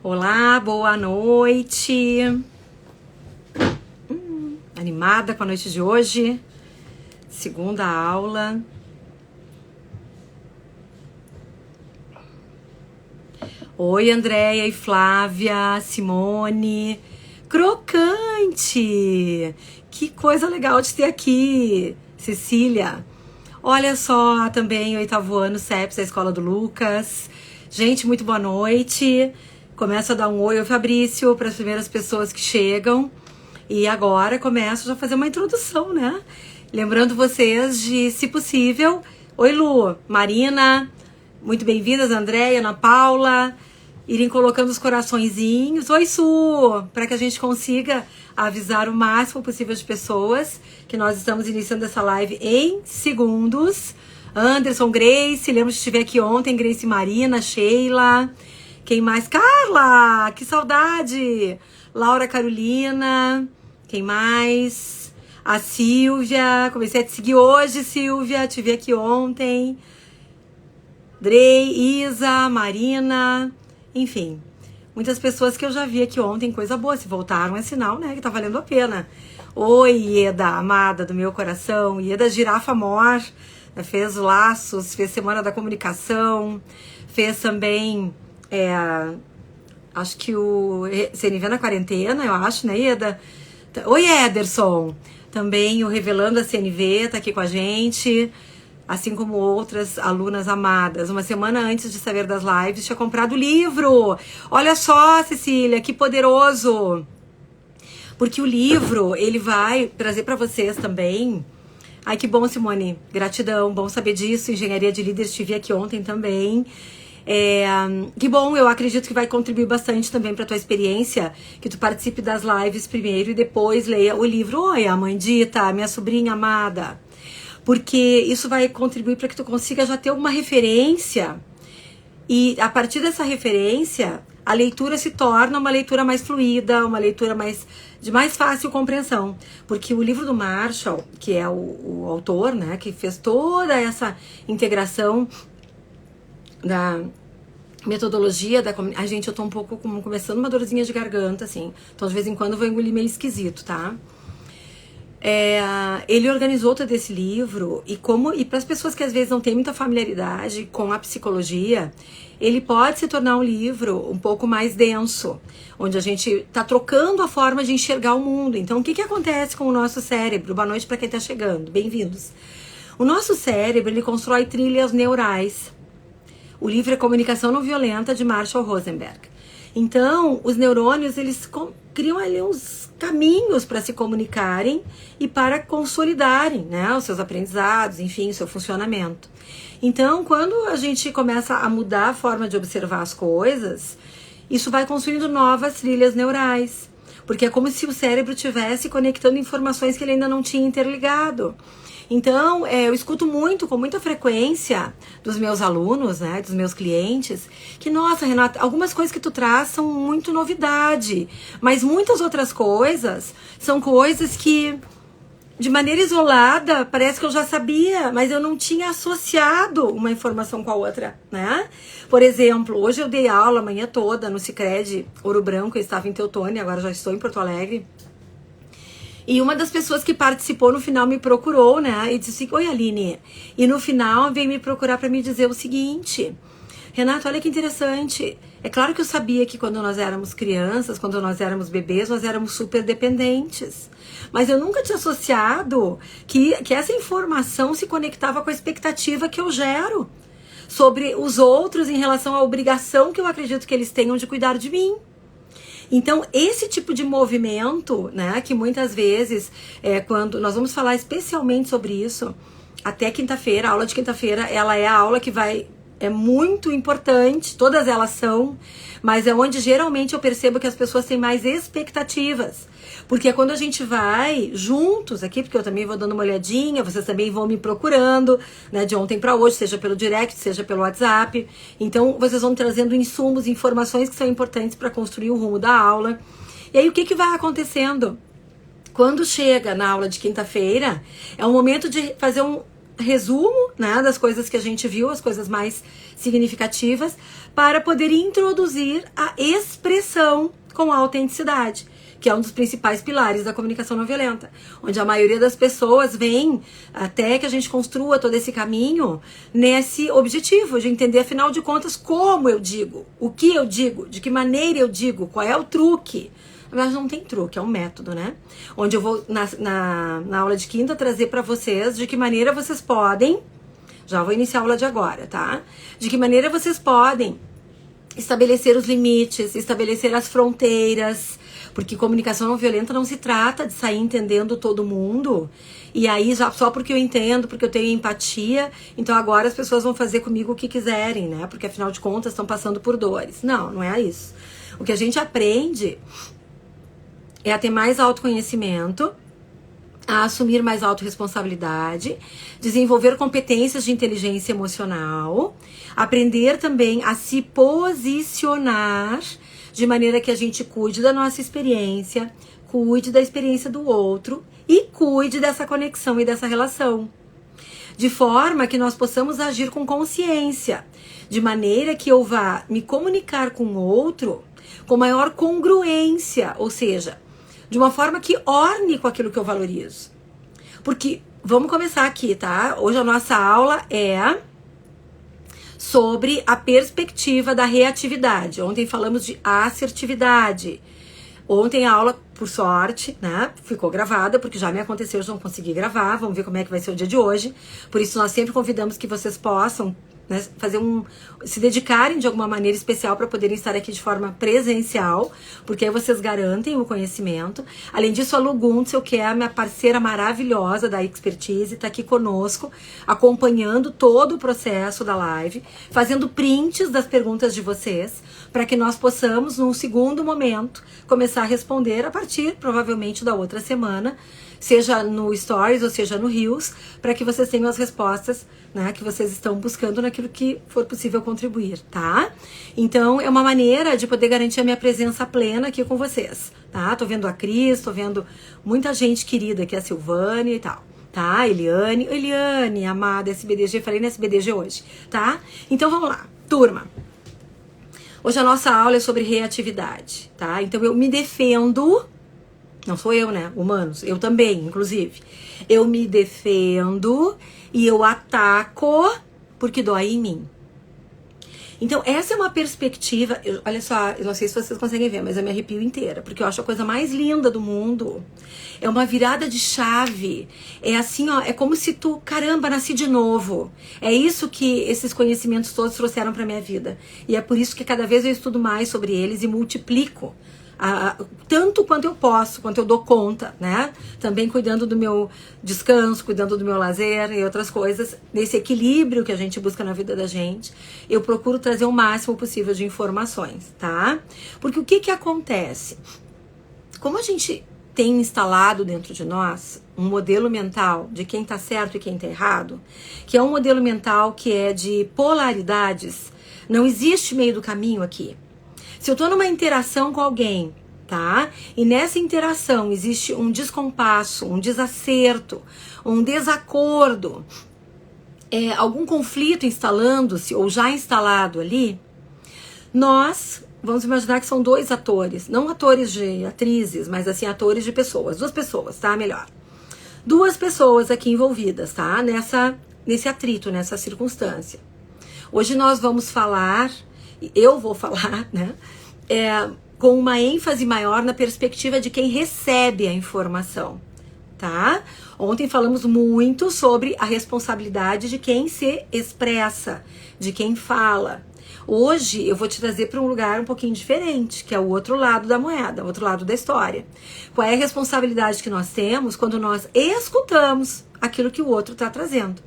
Olá, boa noite. Animada com a noite de hoje? Segunda aula. Oi, Andréia e Flávia, Simone. Crocante! Que coisa legal de ter aqui, Cecília. Olha só, também o 8º ano, CEPS, a escola do Lucas. Gente, muito boa noite. Começo a dar um oi ao Fabrício para as primeiras pessoas que chegam. E agora começo já a fazer uma introdução, né? Lembrando vocês de, se possível... Oi, Lu, Marina, muito bem-vindas, Andréia, Ana Paula... irem colocando os coraçõezinhos. Oi, Su! Para que a gente consiga avisar o máximo possível de pessoas que nós estamos iniciando essa live em segundos. Anderson, Grace, lembro de estiver aqui ontem, Grace Marina, Sheila. Quem mais? Carla! Que saudade! Laura Carolina. Quem mais? A Silvia. Comecei a te seguir hoje, Silvia. Te vi aqui ontem. Drey, Isa, Marina... Enfim, muitas pessoas que eu já vi aqui ontem, coisa boa, se voltaram é sinal, né, que tá valendo a pena. Oi, Ieda, amada do meu coração, Ieda Girafa Mor, fez Laços, fez Semana da Comunicação, fez também, acho que o CNV na Quarentena, eu acho, né, Ieda? Oi, Ederson, também o Revelando a CNV tá aqui com a gente. Assim como outras alunas amadas. Uma semana antes de saber das lives, tinha comprado o livro. Olha só, Cecília, que poderoso. Porque o livro, ele vai trazer para vocês também... Ai, que bom, Simone. Gratidão, bom saber disso. Engenharia de Líderes, estive aqui ontem também. Que bom, eu acredito que vai contribuir bastante também para tua experiência, que tu participe das lives primeiro e depois leia o livro. Oi, a mãe Dita, minha sobrinha amada. Porque isso vai contribuir para que tu consiga já ter uma referência e a partir dessa referência a leitura se torna uma leitura mais fluida, uma leitura de mais fácil compreensão. Porque o livro do Marshall, que é o autor, né, que fez toda essa integração da metodologia da comunicação... Gente, eu tô um pouco começando uma dorzinha de garganta, assim. Então, de vez em quando eu vou engolir meio esquisito, tá? Ele organizou todo esse livro e para as pessoas que às vezes não têm muita familiaridade com a psicologia, ele pode se tornar um livro um pouco mais denso, onde a gente está trocando a forma de enxergar o mundo. Então, o que acontece com o nosso cérebro? Boa noite para quem está chegando, bem-vindos. O nosso cérebro, ele constrói trilhas neurais. O livro é Comunicação Não Violenta, de Marshall Rosenberg. Então, os neurônios, eles criam ali uns caminhos para se comunicarem e para consolidarem, né, os seus aprendizados, enfim, o seu funcionamento. Então, quando a gente começa a mudar a forma de observar as coisas, isso vai construindo novas trilhas neurais, porque é como se o cérebro estivesse conectando informações que ele ainda não tinha interligado. Então, eu escuto muito, com muita frequência, dos meus alunos, né, dos meus clientes, que, nossa, Renata, algumas coisas que tu traz são muito novidade, mas muitas outras coisas são coisas que, de maneira isolada, parece que eu já sabia, mas eu não tinha associado uma informação com a outra, né? Por exemplo, hoje eu dei aula a manhã toda no Sicredi Ouro Branco, eu estava em Teutônia, agora já estou em Porto Alegre. E uma das pessoas que participou no final me procurou, né? E disse assim, oi, Aline. E no final veio me procurar para me dizer o seguinte: Renata, olha que interessante. É claro que eu sabia que quando nós éramos crianças, quando nós éramos bebês, nós éramos super dependentes. Mas eu nunca tinha associado que essa informação se conectava com a expectativa que eu gero sobre os outros em relação à obrigação que eu acredito que eles tenham de cuidar de mim. Então, esse tipo de movimento, né, que muitas vezes, quando nós vamos falar especialmente sobre isso, até quinta-feira, a aula de quinta-feira, ela é a aula que é muito importante, todas elas são, mas é onde geralmente eu percebo que as pessoas têm mais expectativas. Porque é quando a gente vai juntos aqui, porque eu também vou dando uma olhadinha, vocês também vão me procurando, né, de ontem para hoje, seja pelo direct, seja pelo WhatsApp. Então, vocês vão trazendo insumos, informações que são importantes para construir o rumo da aula. E aí, o que vai acontecendo? Quando chega na aula de quinta-feira, é um momento de fazer resumo, né, das coisas que a gente viu, as coisas mais significativas, para poder introduzir a expressão com autenticidade, que é um dos principais pilares da comunicação não violenta, onde a maioria das pessoas vem até que a gente construa todo esse caminho nesse objetivo de entender, afinal de contas, como eu digo, o que eu digo, de que maneira eu digo, qual é o truque. Mas não tem truque, é um método, né? Onde eu vou, na aula de quinta, trazer para vocês de que maneira vocês podem, já vou iniciar a aula de agora, tá? De que maneira vocês podem estabelecer os limites, estabelecer as fronteiras, porque comunicação não violenta não se trata de sair entendendo todo mundo, e aí já só porque eu entendo, porque eu tenho empatia, então agora as pessoas vão fazer comigo o que quiserem, né? Porque afinal de contas estão passando por dores. Não, não é isso. O que a gente aprende é a ter mais autoconhecimento, a assumir mais autorresponsabilidade, desenvolver competências de inteligência emocional, aprender também a se posicionar de maneira que a gente cuide da nossa experiência, cuide da experiência do outro e cuide dessa conexão e dessa relação. De forma que nós possamos agir com consciência, de maneira que eu vá me comunicar com o outro com maior congruência, ou seja, de uma forma que orne com aquilo que eu valorizo. Porque, vamos começar aqui, tá? Hoje a nossa aula é sobre a perspectiva da reatividade. Ontem falamos de assertividade. Ontem a aula, por sorte, né, ficou gravada, porque já me aconteceu, eu não consegui gravar. Vamos ver como é que vai ser o dia de hoje. Por isso nós sempre convidamos que vocês possam, né, se dedicarem de alguma maneira especial para poderem estar aqui de forma presencial, porque aí vocês garantem o conhecimento. Além disso, a Lu Guntzel, que é a minha parceira maravilhosa da Expertise, está aqui conosco, acompanhando todo o processo da live, fazendo prints das perguntas de vocês, para que nós possamos, num segundo momento, começar a responder a partir, provavelmente, da outra semana, seja no Stories ou seja no Reels, para que vocês tenham as respostas, né, que vocês estão buscando naquilo que for possível contribuir, tá? Então, é uma maneira de poder garantir a minha presença plena aqui com vocês, tá? Tô vendo a Cris, tô vendo muita gente querida aqui, a Silvane e tal, tá? Eliane, amada, SBDG, falei na SBDG hoje, tá? Então, vamos lá, turma. Hoje a nossa aula é sobre reatividade, tá? Então, eu me defendo. Não sou eu, né? Humanos. Eu também, inclusive. Eu me defendo e eu ataco porque dói em mim. Então, essa é uma perspectiva... olha só, eu não sei se vocês conseguem ver, mas eu me arrepio inteira. Porque eu acho a coisa mais linda do mundo. É uma virada de chave. É assim, ó, é como se tu, caramba, nasci de novo. É isso que esses conhecimentos todos trouxeram pra minha vida. E é por isso que cada vez eu estudo mais sobre eles e multiplico. Tanto quanto eu posso, quanto eu dou conta, né? Também cuidando do meu descanso, cuidando do meu lazer e outras coisas, nesse equilíbrio que a gente busca na vida da gente, eu procuro trazer o máximo possível de informações, tá? Porque o que que acontece? Como a gente tem instalado dentro de nós um modelo mental de quem tá certo e quem tá errado, que é um modelo mental que é de polaridades, não existe meio do caminho aqui. Se eu tô numa interação com alguém, tá? E nessa interação existe um descompasso, um desacerto, um desacordo, algum conflito instalando-se ou já instalado ali, nós vamos imaginar que são dois atores, não atores de atrizes, mas assim, atores de pessoas, duas pessoas, tá? Melhor. Duas pessoas aqui envolvidas, tá? Nesse atrito, nessa circunstância. Hoje nós vamos falar... eu vou falar, né, com uma ênfase maior na perspectiva de quem recebe a informação, tá? Ontem falamos muito sobre a responsabilidade de quem se expressa, de quem fala. Hoje eu vou te trazer para um lugar um pouquinho diferente, que é o outro lado da moeda, o outro lado da história. Qual é a responsabilidade que nós temos quando nós escutamos aquilo que o outro está trazendo?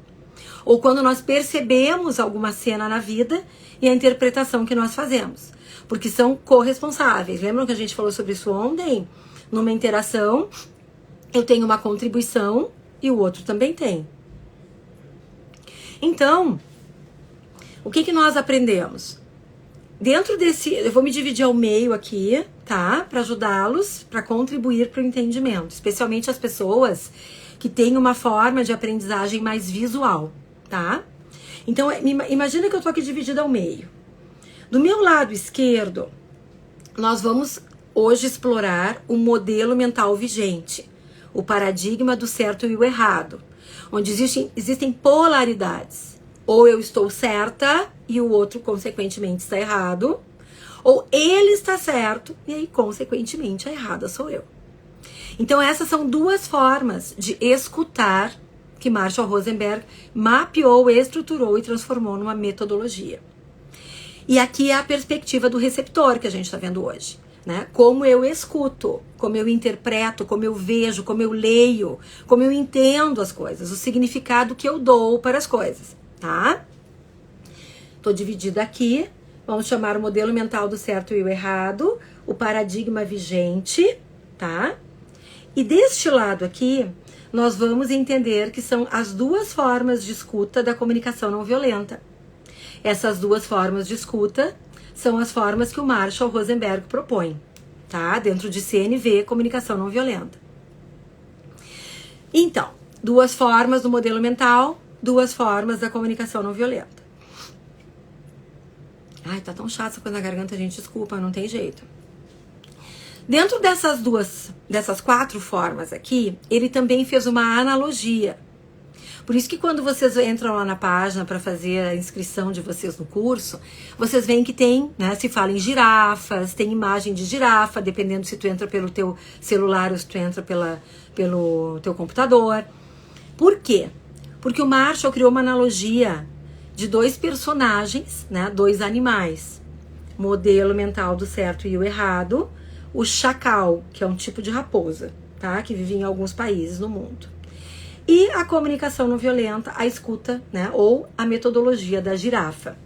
Ou quando nós percebemos alguma cena na vida e a interpretação que nós fazemos. Porque são corresponsáveis. Lembram que a gente falou sobre isso ontem? Numa interação, eu tenho uma contribuição e o outro também tem. Então, o que que nós aprendemos? Dentro desse... eu vou me dividir ao meio aqui, tá? Para ajudá-los, para contribuir para o entendimento. Especialmente as pessoas que tem uma forma de aprendizagem mais visual, tá? Então, imagina que eu tô aqui dividida ao meio. Do meu lado esquerdo, nós vamos hoje explorar o modelo mental vigente, o paradigma do certo e o errado, onde existem polaridades. Ou eu estou certa e o outro, consequentemente, está errado, ou ele está certo e aí, consequentemente, a errada sou eu. Então, essas são duas formas de escutar que Marshall Rosenberg mapeou, estruturou e transformou numa metodologia. E aqui é a perspectiva do receptor que a gente está vendo hoje, né? Como eu escuto, como eu interpreto, como eu vejo, como eu leio, como eu entendo as coisas, o significado que eu dou para as coisas, tá? Tô dividida aqui, vamos chamar o modelo mental do certo e o errado, o paradigma vigente, tá? E deste lado aqui, nós vamos entender que são as duas formas de escuta da comunicação não violenta. Essas duas formas de escuta são as formas que o Marshall Rosenberg propõe, tá? Dentro de CNV, comunicação não violenta. Então, duas formas do modelo mental, duas formas da comunicação não violenta. Ai, tá tão chato essa coisa na garganta, gente, desculpa, não tem jeito. Dentro dessas quatro formas aqui, ele também fez uma analogia. Por isso que quando vocês entram lá na página para fazer a inscrição de vocês no curso, vocês veem que tem, né, se fala em girafas, tem imagem de girafa, dependendo se tu entra pelo teu celular ou se tu entra pelo teu computador. Por quê? Porque o Marshall criou uma analogia de dois personagens, né, dois animais. Modelo mental do certo e o errado. O chacal, que é um tipo de raposa, tá, que vive em alguns países no mundo. E a comunicação não violenta, a escuta, né, ou a metodologia da girafa.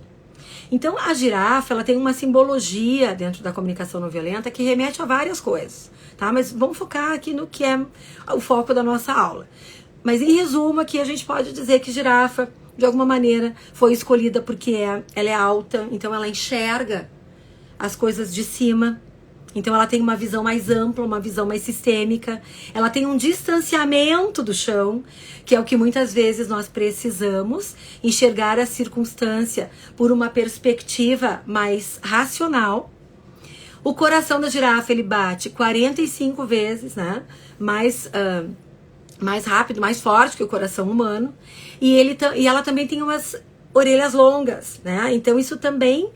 Então, a girafa, ela tem uma simbologia dentro da comunicação não violenta que remete a várias coisas, tá? Mas vamos focar aqui no que é o foco da nossa aula. Mas, em resumo, aqui a gente pode dizer que girafa, de alguma maneira, foi escolhida porque ela é alta, então ela enxerga as coisas de cima. Então ela tem uma visão mais ampla, uma visão mais sistêmica. Ela tem um distanciamento do chão, que é o que muitas vezes nós precisamos, enxergar a circunstância por uma perspectiva mais racional. O coração da girafa, ele bate 45 vezes, né? Mais rápido, mais forte que o coração humano. E ela também tem umas orelhas longas, né? Então isso também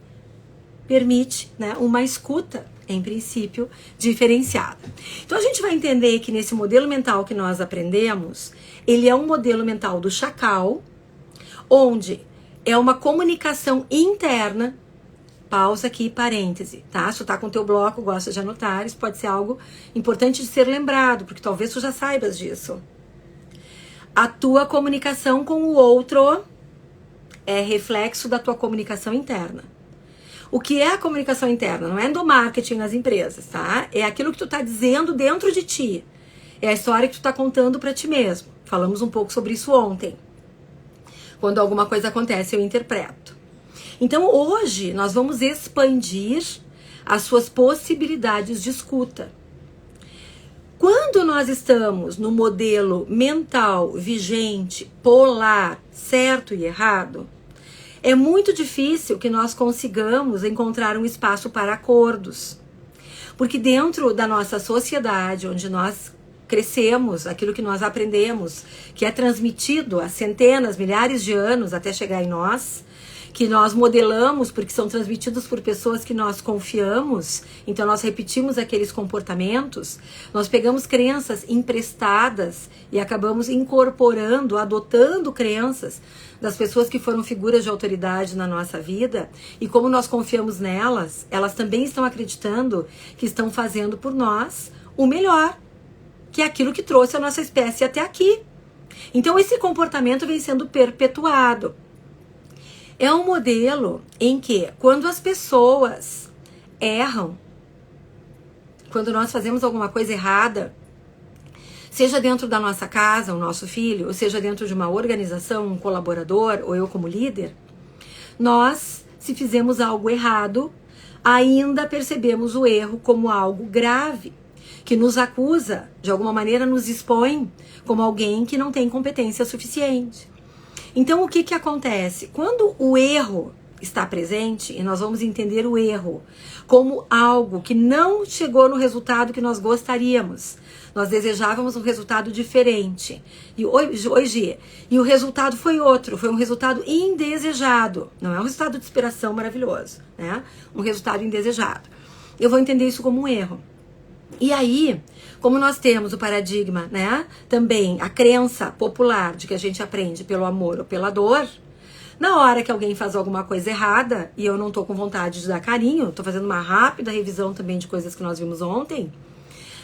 permite, né, uma escuta, em princípio, diferenciada. Então a gente vai entender que nesse modelo mental que nós aprendemos, ele é um modelo mental do chacal, onde é uma comunicação interna. Pausa aqui, parêntese, tá? Se tu tá com o teu bloco, gosta de anotar, isso pode ser algo importante de ser lembrado, porque talvez tu já saibas disso. A tua comunicação com o outro é reflexo da tua comunicação interna. O que é a comunicação interna? Não é endomarketing nas empresas, tá? É aquilo que tu tá dizendo dentro de ti. É a história que tu tá contando pra ti mesmo. Falamos um pouco sobre isso ontem. Quando alguma coisa acontece, eu interpreto. Então, hoje, nós vamos expandir as suas possibilidades de escuta. Quando nós estamos no modelo mental, vigente, polar, certo e errado, é muito difícil que nós consigamos encontrar um espaço para acordos. Porque dentro da nossa sociedade, onde nós crescemos, aquilo que nós aprendemos, que é transmitido há centenas, milhares de anos até chegar em nós, que nós modelamos porque são transmitidos por pessoas que nós confiamos, então nós repetimos aqueles comportamentos, nós pegamos crenças emprestadas e acabamos incorporando, adotando crenças das pessoas que foram figuras de autoridade na nossa vida, e como nós confiamos nelas, elas também estão acreditando que estão fazendo por nós o melhor, que é aquilo que trouxe a nossa espécie até aqui. Então esse comportamento vem sendo perpetuado. É um modelo em que, quando as pessoas erram, quando nós fazemos alguma coisa errada, seja dentro da nossa casa, o nosso filho, ou seja dentro de uma organização, um colaborador, ou eu como líder, nós, se fizemos algo errado, ainda percebemos o erro como algo grave. que nos acusa, de alguma maneira nos expõe como alguém que não tem competência suficiente. Então, o que que acontece? Quando o erro está presente, e nós vamos entender o erro como algo que não chegou no resultado que nós gostaríamos, nós desejávamos um resultado diferente, e hoje o resultado foi outro, foi um resultado indesejado, não é um resultado de inspiração maravilhoso, né? Um resultado indesejado. Eu vou entender isso como um erro. E aí, como nós temos o paradigma, né, também a crença popular de que a gente aprende pelo amor ou pela dor, na hora que alguém faz alguma coisa errada e eu não tô com vontade de dar carinho, tô fazendo uma rápida revisão também de coisas que nós vimos ontem,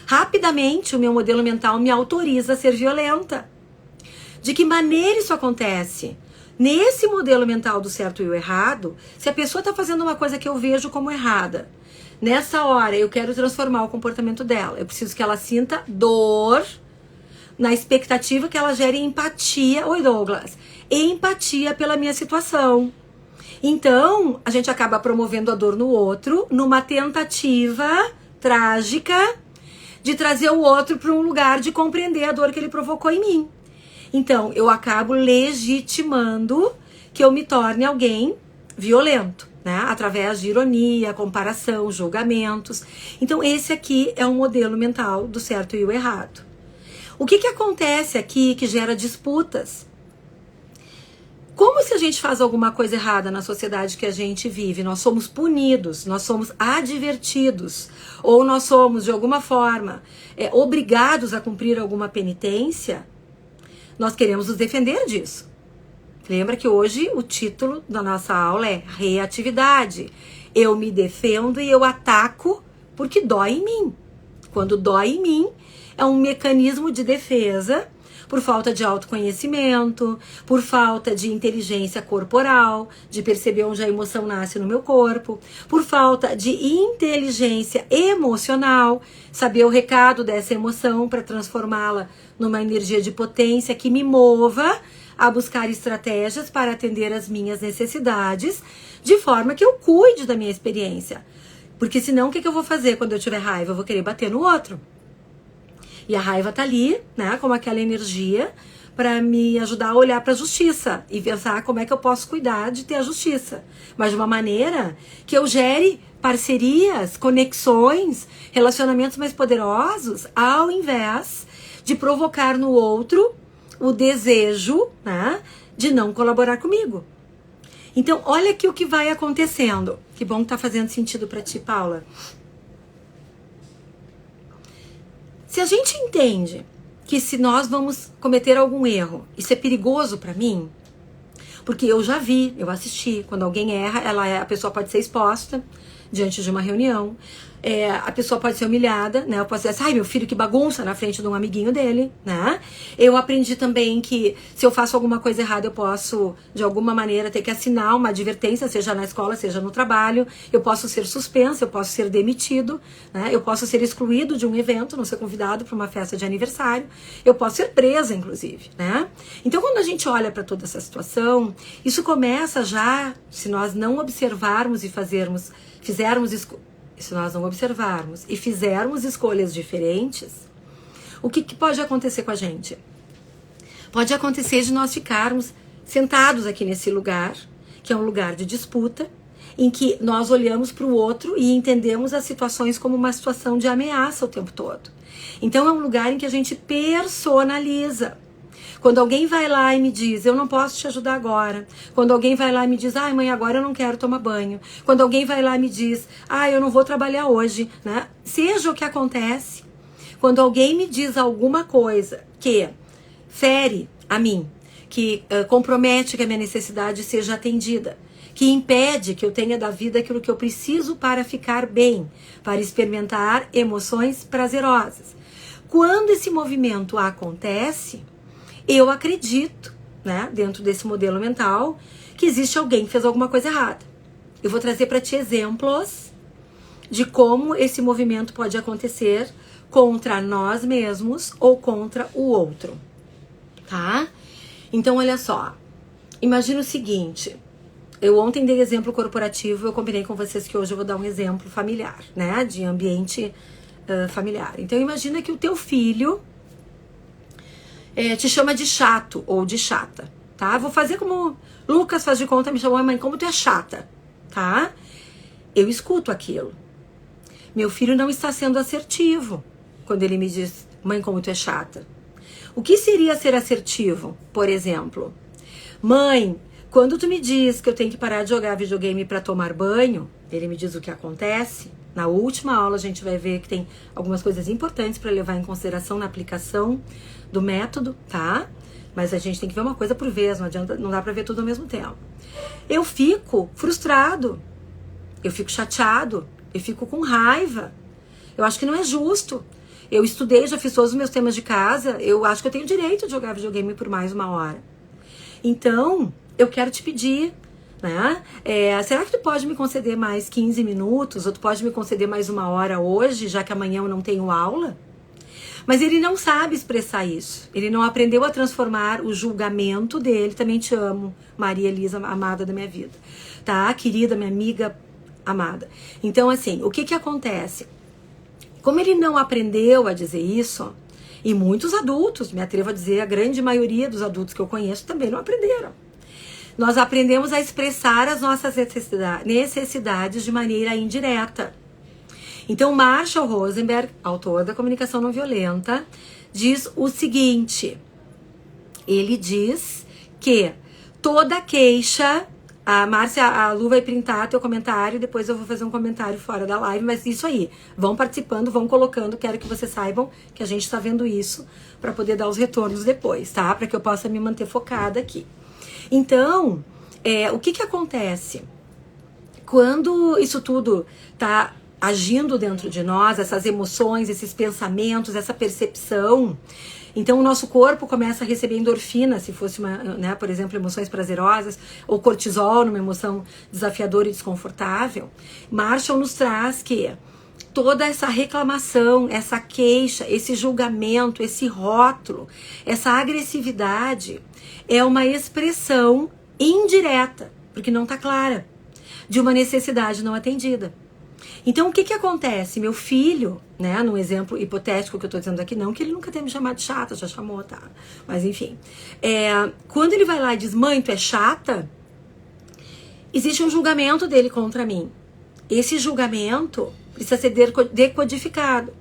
rapidamente o meu modelo mental me autoriza a ser violenta. De que maneira isso acontece? Nesse modelo mental do certo e o errado, se a pessoa tá fazendo uma coisa que eu vejo como errada, nessa hora eu quero transformar o comportamento dela, eu preciso que ela sinta dor, na expectativa que ela gere empatia. Oi, Douglas. Empatia pela minha situação. Então, a gente acaba promovendo a dor no outro, numa tentativa trágica de trazer o outro para um lugar de compreender a dor que ele provocou em mim. Então, eu acabo legitimando que eu me torne alguém violento, né? Através de ironia, comparação, julgamentos. Então, esse aqui é um modelo mental do certo e o errado. O que que acontece aqui que gera disputas? Como se a gente faz alguma coisa errada na sociedade que a gente vive, nós somos punidos, nós somos advertidos, ou nós somos, de alguma forma, obrigados a cumprir alguma penitência, nós queremos nos defender disso. Lembra que hoje o título da nossa aula é reatividade. Eu me defendo e eu ataco porque dói em mim. Quando dói em mim, é um mecanismo de defesa por falta de autoconhecimento, por falta de inteligência corporal, de perceber onde a emoção nasce no meu corpo, por falta de inteligência emocional, saber o recado dessa emoção para transformá-la numa energia de potência que me mova a buscar estratégias para atender as minhas necessidades, de forma que eu cuide da minha experiência. Porque senão o que eu vou fazer quando eu tiver raiva? Eu vou querer bater no outro. E a raiva tá ali, né, como aquela energia para me ajudar a olhar para a justiça e pensar como é que eu posso cuidar de ter a justiça, mas de uma maneira que eu gere parcerias, conexões, relacionamentos mais poderosos, ao invés de provocar no outro o desejo, né, de não colaborar comigo. Então, olha aqui o que vai acontecendo. Que bom que tá fazendo sentido para ti, Paula. Se a gente entende que se nós vamos cometer algum erro, isso é perigoso para mim, porque eu já vi, eu assisti, quando alguém erra, a pessoa pode ser exposta diante de uma reunião, a pessoa pode ser humilhada, né? Eu posso dizer, ai, meu filho, que bagunça, na frente de um amiguinho dele, né? Eu aprendi também que se eu faço alguma coisa errada, eu posso, de alguma maneira, ter que assinar uma advertência, seja na escola, seja no trabalho. Eu posso ser suspensa, eu posso ser demitido, né? Eu posso ser excluído de um evento, não ser convidado para uma festa de aniversário. Eu posso ser presa, inclusive, né? Então, quando a gente olha para toda essa situação, isso começa já, se nós não observarmos e se nós não observarmos e fizermos escolhas diferentes, o que pode acontecer com a gente? Pode acontecer de nós ficarmos sentados aqui nesse lugar, que é um lugar de disputa, em que nós olhamos para o outro e entendemos as situações como uma situação de ameaça o tempo todo. Então é um lugar em que a gente personaliza. Quando alguém vai lá e me diz, eu não posso te ajudar agora. Quando alguém vai lá e me diz, ai mãe, agora eu não quero tomar banho. Quando alguém vai lá e me diz, ai, eu não vou trabalhar hoje, né? Seja o que acontece, quando alguém me diz alguma coisa que fere a mim, que compromete que a minha necessidade seja atendida, que impede que eu tenha da vida aquilo que eu preciso para ficar bem, para experimentar emoções prazerosas. Quando esse movimento acontece, eu acredito, né, dentro desse modelo mental, que existe alguém que fez alguma coisa errada. Eu vou trazer para ti exemplos de como esse movimento pode acontecer contra nós mesmos ou contra o outro, tá? Então, olha só. Imagina o seguinte. Eu ontem dei exemplo corporativo, eu combinei com vocês que hoje eu vou dar um exemplo familiar, né, de ambiente familiar. Então imagina que o teu filho te chama de chato ou de chata, tá? Vou fazer como Lucas faz de conta, me chamou, mãe, como tu é chata, tá? Eu escuto aquilo. Meu filho não está sendo assertivo quando ele me diz, mãe, como tu é chata. O que seria ser assertivo, por exemplo? Mãe, quando tu me diz que eu tenho que parar de jogar videogame para tomar banho, ele me diz o que acontece. Na última aula a gente vai ver que tem algumas coisas importantes para levar em consideração na aplicação do método, tá? Mas a gente tem que ver uma coisa por vez, não adianta, não dá para ver tudo ao mesmo tempo. Eu fico frustrado, eu fico chateado, eu fico com raiva. Eu acho que não é justo. Eu estudei, já fiz todos os meus temas de casa, eu acho que eu tenho direito de jogar videogame por mais uma hora. Então, eu quero te pedir, né? Será que tu pode me conceder mais 15 minutos? Ou tu pode me conceder mais uma hora hoje, já que amanhã eu não tenho aula? Mas ele não sabe expressar isso. Ele não aprendeu a transformar o julgamento dele. Também te amo, Maria Elisa, amada da minha vida. Tá? Querida, minha amiga amada. Então, assim, o que acontece? Como ele não aprendeu a dizer isso, e muitos adultos, me atrevo a dizer, a grande maioria dos adultos que eu conheço também não aprenderam. Nós aprendemos a expressar as nossas necessidades de maneira indireta. Então, Marshall Rosenberg, autor da Comunicação Não Violenta, diz o seguinte. Ele diz que toda queixa... A Márcia, a Lu vai printar teu comentário, depois eu vou fazer um comentário fora da live, mas isso aí, vão participando, vão colocando, quero que vocês saibam que a gente está vendo isso para poder dar os retornos depois, tá? Para que eu possa me manter focada aqui. Então, o que acontece? Quando isso tudo tá agindo dentro de nós, essas emoções, esses pensamentos, essa percepção, então o nosso corpo começa a receber endorfina, se fosse por exemplo, emoções prazerosas, ou cortisol, numa emoção desafiadora e desconfortável. Marshall nos traz que toda essa reclamação, essa queixa, esse julgamento, esse rótulo, essa agressividade é uma expressão indireta, porque não está clara, de uma necessidade não atendida. Então, o que acontece? Meu filho, né, num exemplo hipotético que eu tô dizendo aqui, não que ele nunca tenha me chamado de chata, já chamou, tá? Mas, enfim. Quando ele vai lá e diz, mãe, tu é chata, existe um julgamento dele contra mim. Esse julgamento precisa ser decodificado.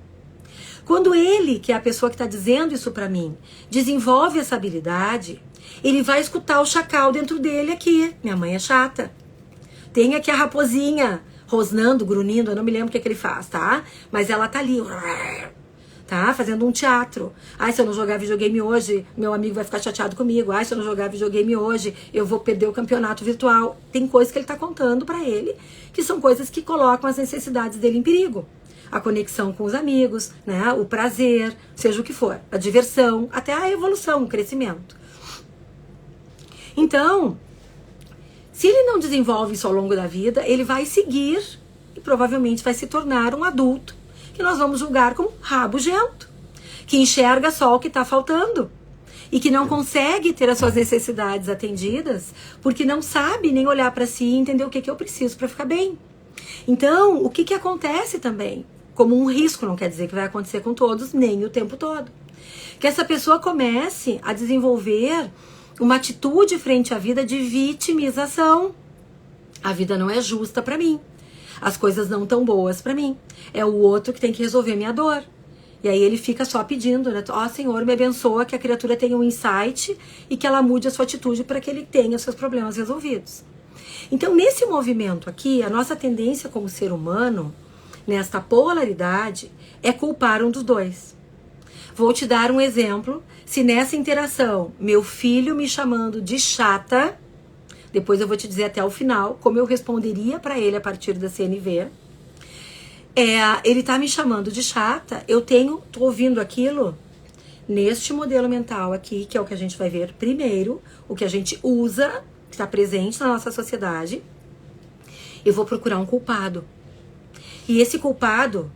Quando ele, que é a pessoa que está dizendo isso pra mim, desenvolve essa habilidade, ele vai escutar o chacal dentro dele aqui. Minha mãe é chata. Tem aqui a raposinha rosnando, grunhindo, eu não me lembro o que ele faz, tá? Mas ela tá ali, tá? Fazendo um teatro. Ai, se eu não jogar videogame hoje, meu amigo vai ficar chateado comigo. Ai, se eu não jogar videogame hoje, eu vou perder o campeonato virtual. Tem coisas que ele tá contando pra ele, que são coisas que colocam as necessidades dele em perigo. A conexão com os amigos, né? O prazer, seja o que for. A diversão, até a evolução, o crescimento. Então, se ele não desenvolve isso ao longo da vida, ele vai seguir e provavelmente vai se tornar um adulto que nós vamos julgar como rabugento, que enxerga só o que está faltando e que não consegue ter as suas necessidades atendidas porque não sabe nem olhar para si e entender o que eu preciso para ficar bem. Então, o que acontece também? Como um risco, não quer dizer que vai acontecer com todos, nem o tempo todo. Que essa pessoa comece a desenvolver uma atitude frente à vida de vitimização. A vida não é justa pra mim. As coisas não tão boas pra mim. É o outro que tem que resolver minha dor. E aí ele fica só pedindo, né? Ó, Senhor, me abençoa que a criatura tenha um insight e que ela mude a sua atitude para que ele tenha os seus problemas resolvidos. Então, nesse movimento aqui, a nossa tendência como ser humano, nesta polaridade, é culpar um dos dois. Vou te dar um exemplo. Se nessa interação, meu filho me chamando de chata, depois eu vou te dizer até o final como eu responderia para ele a partir da CNV. Ele tá me chamando de chata, tô ouvindo aquilo neste modelo mental aqui, que é o que a gente vai ver primeiro, o que a gente usa, que está presente na nossa sociedade. Eu vou procurar um culpado. E esse culpado,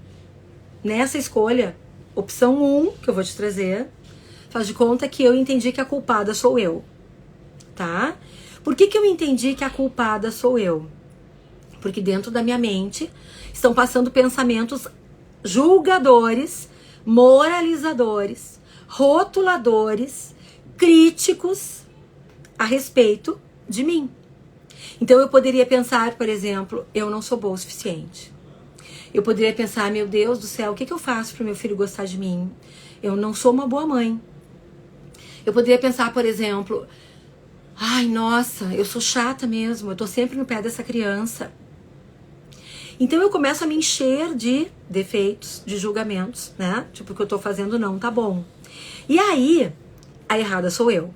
nessa escolha, opção 1, que eu vou te trazer, faz de conta que eu entendi que a culpada sou eu, tá? Por que eu entendi que a culpada sou eu? Porque dentro da minha mente estão passando pensamentos julgadores, moralizadores, rotuladores, críticos a respeito de mim. Então eu poderia pensar, por exemplo, eu não sou boa o suficiente. Eu poderia pensar, meu Deus do céu, o que eu faço para o meu filho gostar de mim? Eu não sou uma boa mãe. Eu poderia pensar, por exemplo, ai, nossa, eu sou chata mesmo, eu tô sempre no pé dessa criança. Então eu começo a me encher de defeitos, de julgamentos, né? Tipo, o que eu tô fazendo não tá bom. E aí, a errada sou eu.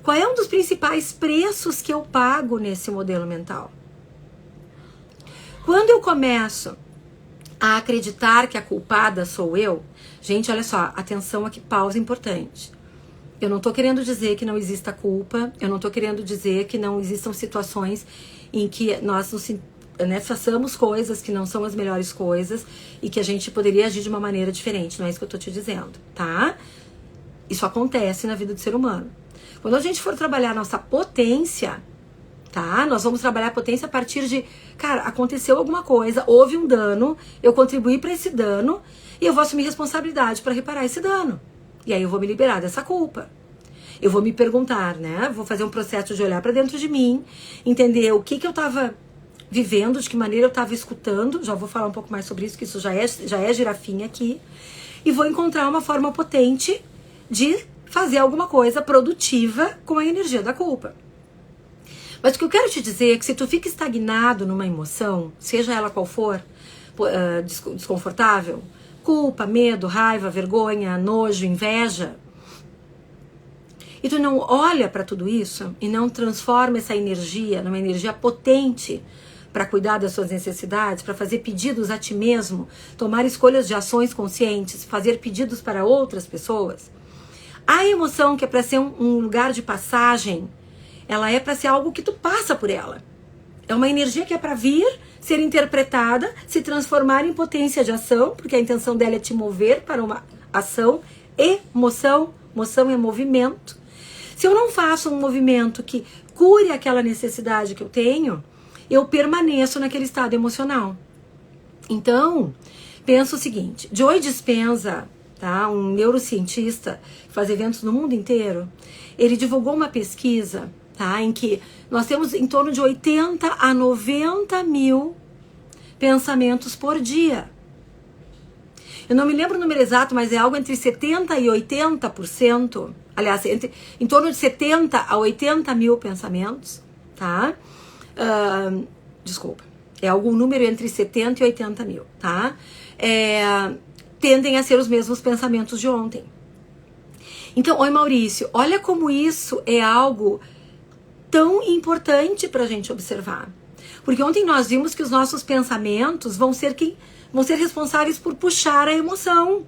Qual é um dos principais preços que eu pago nesse modelo mental? Quando eu começo a acreditar que a culpada sou eu, gente, olha só, atenção aqui, pausa importante. Eu não tô querendo dizer que não exista culpa, eu não tô querendo dizer que não existam situações em que nós façamos coisas que não são as melhores coisas e que a gente poderia agir de uma maneira diferente, não é isso que eu tô te dizendo, tá? Isso acontece na vida do ser humano. Quando a gente for trabalhar nossa potência, tá? Nós vamos trabalhar a potência a partir de, cara, aconteceu alguma coisa, houve um dano, eu contribuí para esse dano e eu vou assumir responsabilidade para reparar esse dano. E aí eu vou me liberar dessa culpa. Eu vou me perguntar, né? Vou fazer um processo de olhar para dentro de mim, entender o que eu tava vivendo, de que maneira eu tava escutando, já vou falar um pouco mais sobre isso, que isso já é girafinha aqui, e vou encontrar uma forma potente de fazer alguma coisa produtiva com a energia da culpa. Mas o que eu quero te dizer é que se tu fica estagnado numa emoção, seja ela qual for, desconfortável, culpa, medo, raiva, vergonha, nojo, inveja, e tu não olha para tudo isso e não transforma essa energia numa energia potente para cuidar das suas necessidades, para fazer pedidos a ti mesmo, tomar escolhas de ações conscientes, fazer pedidos para outras pessoas, a emoção que é para ser um lugar de passagem, ela é para ser algo que tu passa por ela. É uma energia que é para vir, ser interpretada, se transformar em potência de ação, porque a intenção dela é te mover para uma ação. Emoção é movimento. Se eu não faço um movimento que cure aquela necessidade que eu tenho, eu permaneço naquele estado emocional. Então, pensa o seguinte, Joe Dispenza, tá, um neurocientista que faz eventos no mundo inteiro, ele divulgou uma pesquisa, tá, em que nós temos em torno de 80 a 90 mil pensamentos por dia. Eu não me lembro o número exato, mas é algo entre 70% e 80%, aliás, em torno de 70 a 80 mil pensamentos, tá? Desculpa, é algum número entre 70 e 80 mil, tá? Tendem a ser os mesmos pensamentos de ontem. Então, oi Maurício, olha como isso é algo tão importante para a gente observar. Porque ontem nós vimos que os nossos pensamentos vão ser responsáveis por puxar a emoção.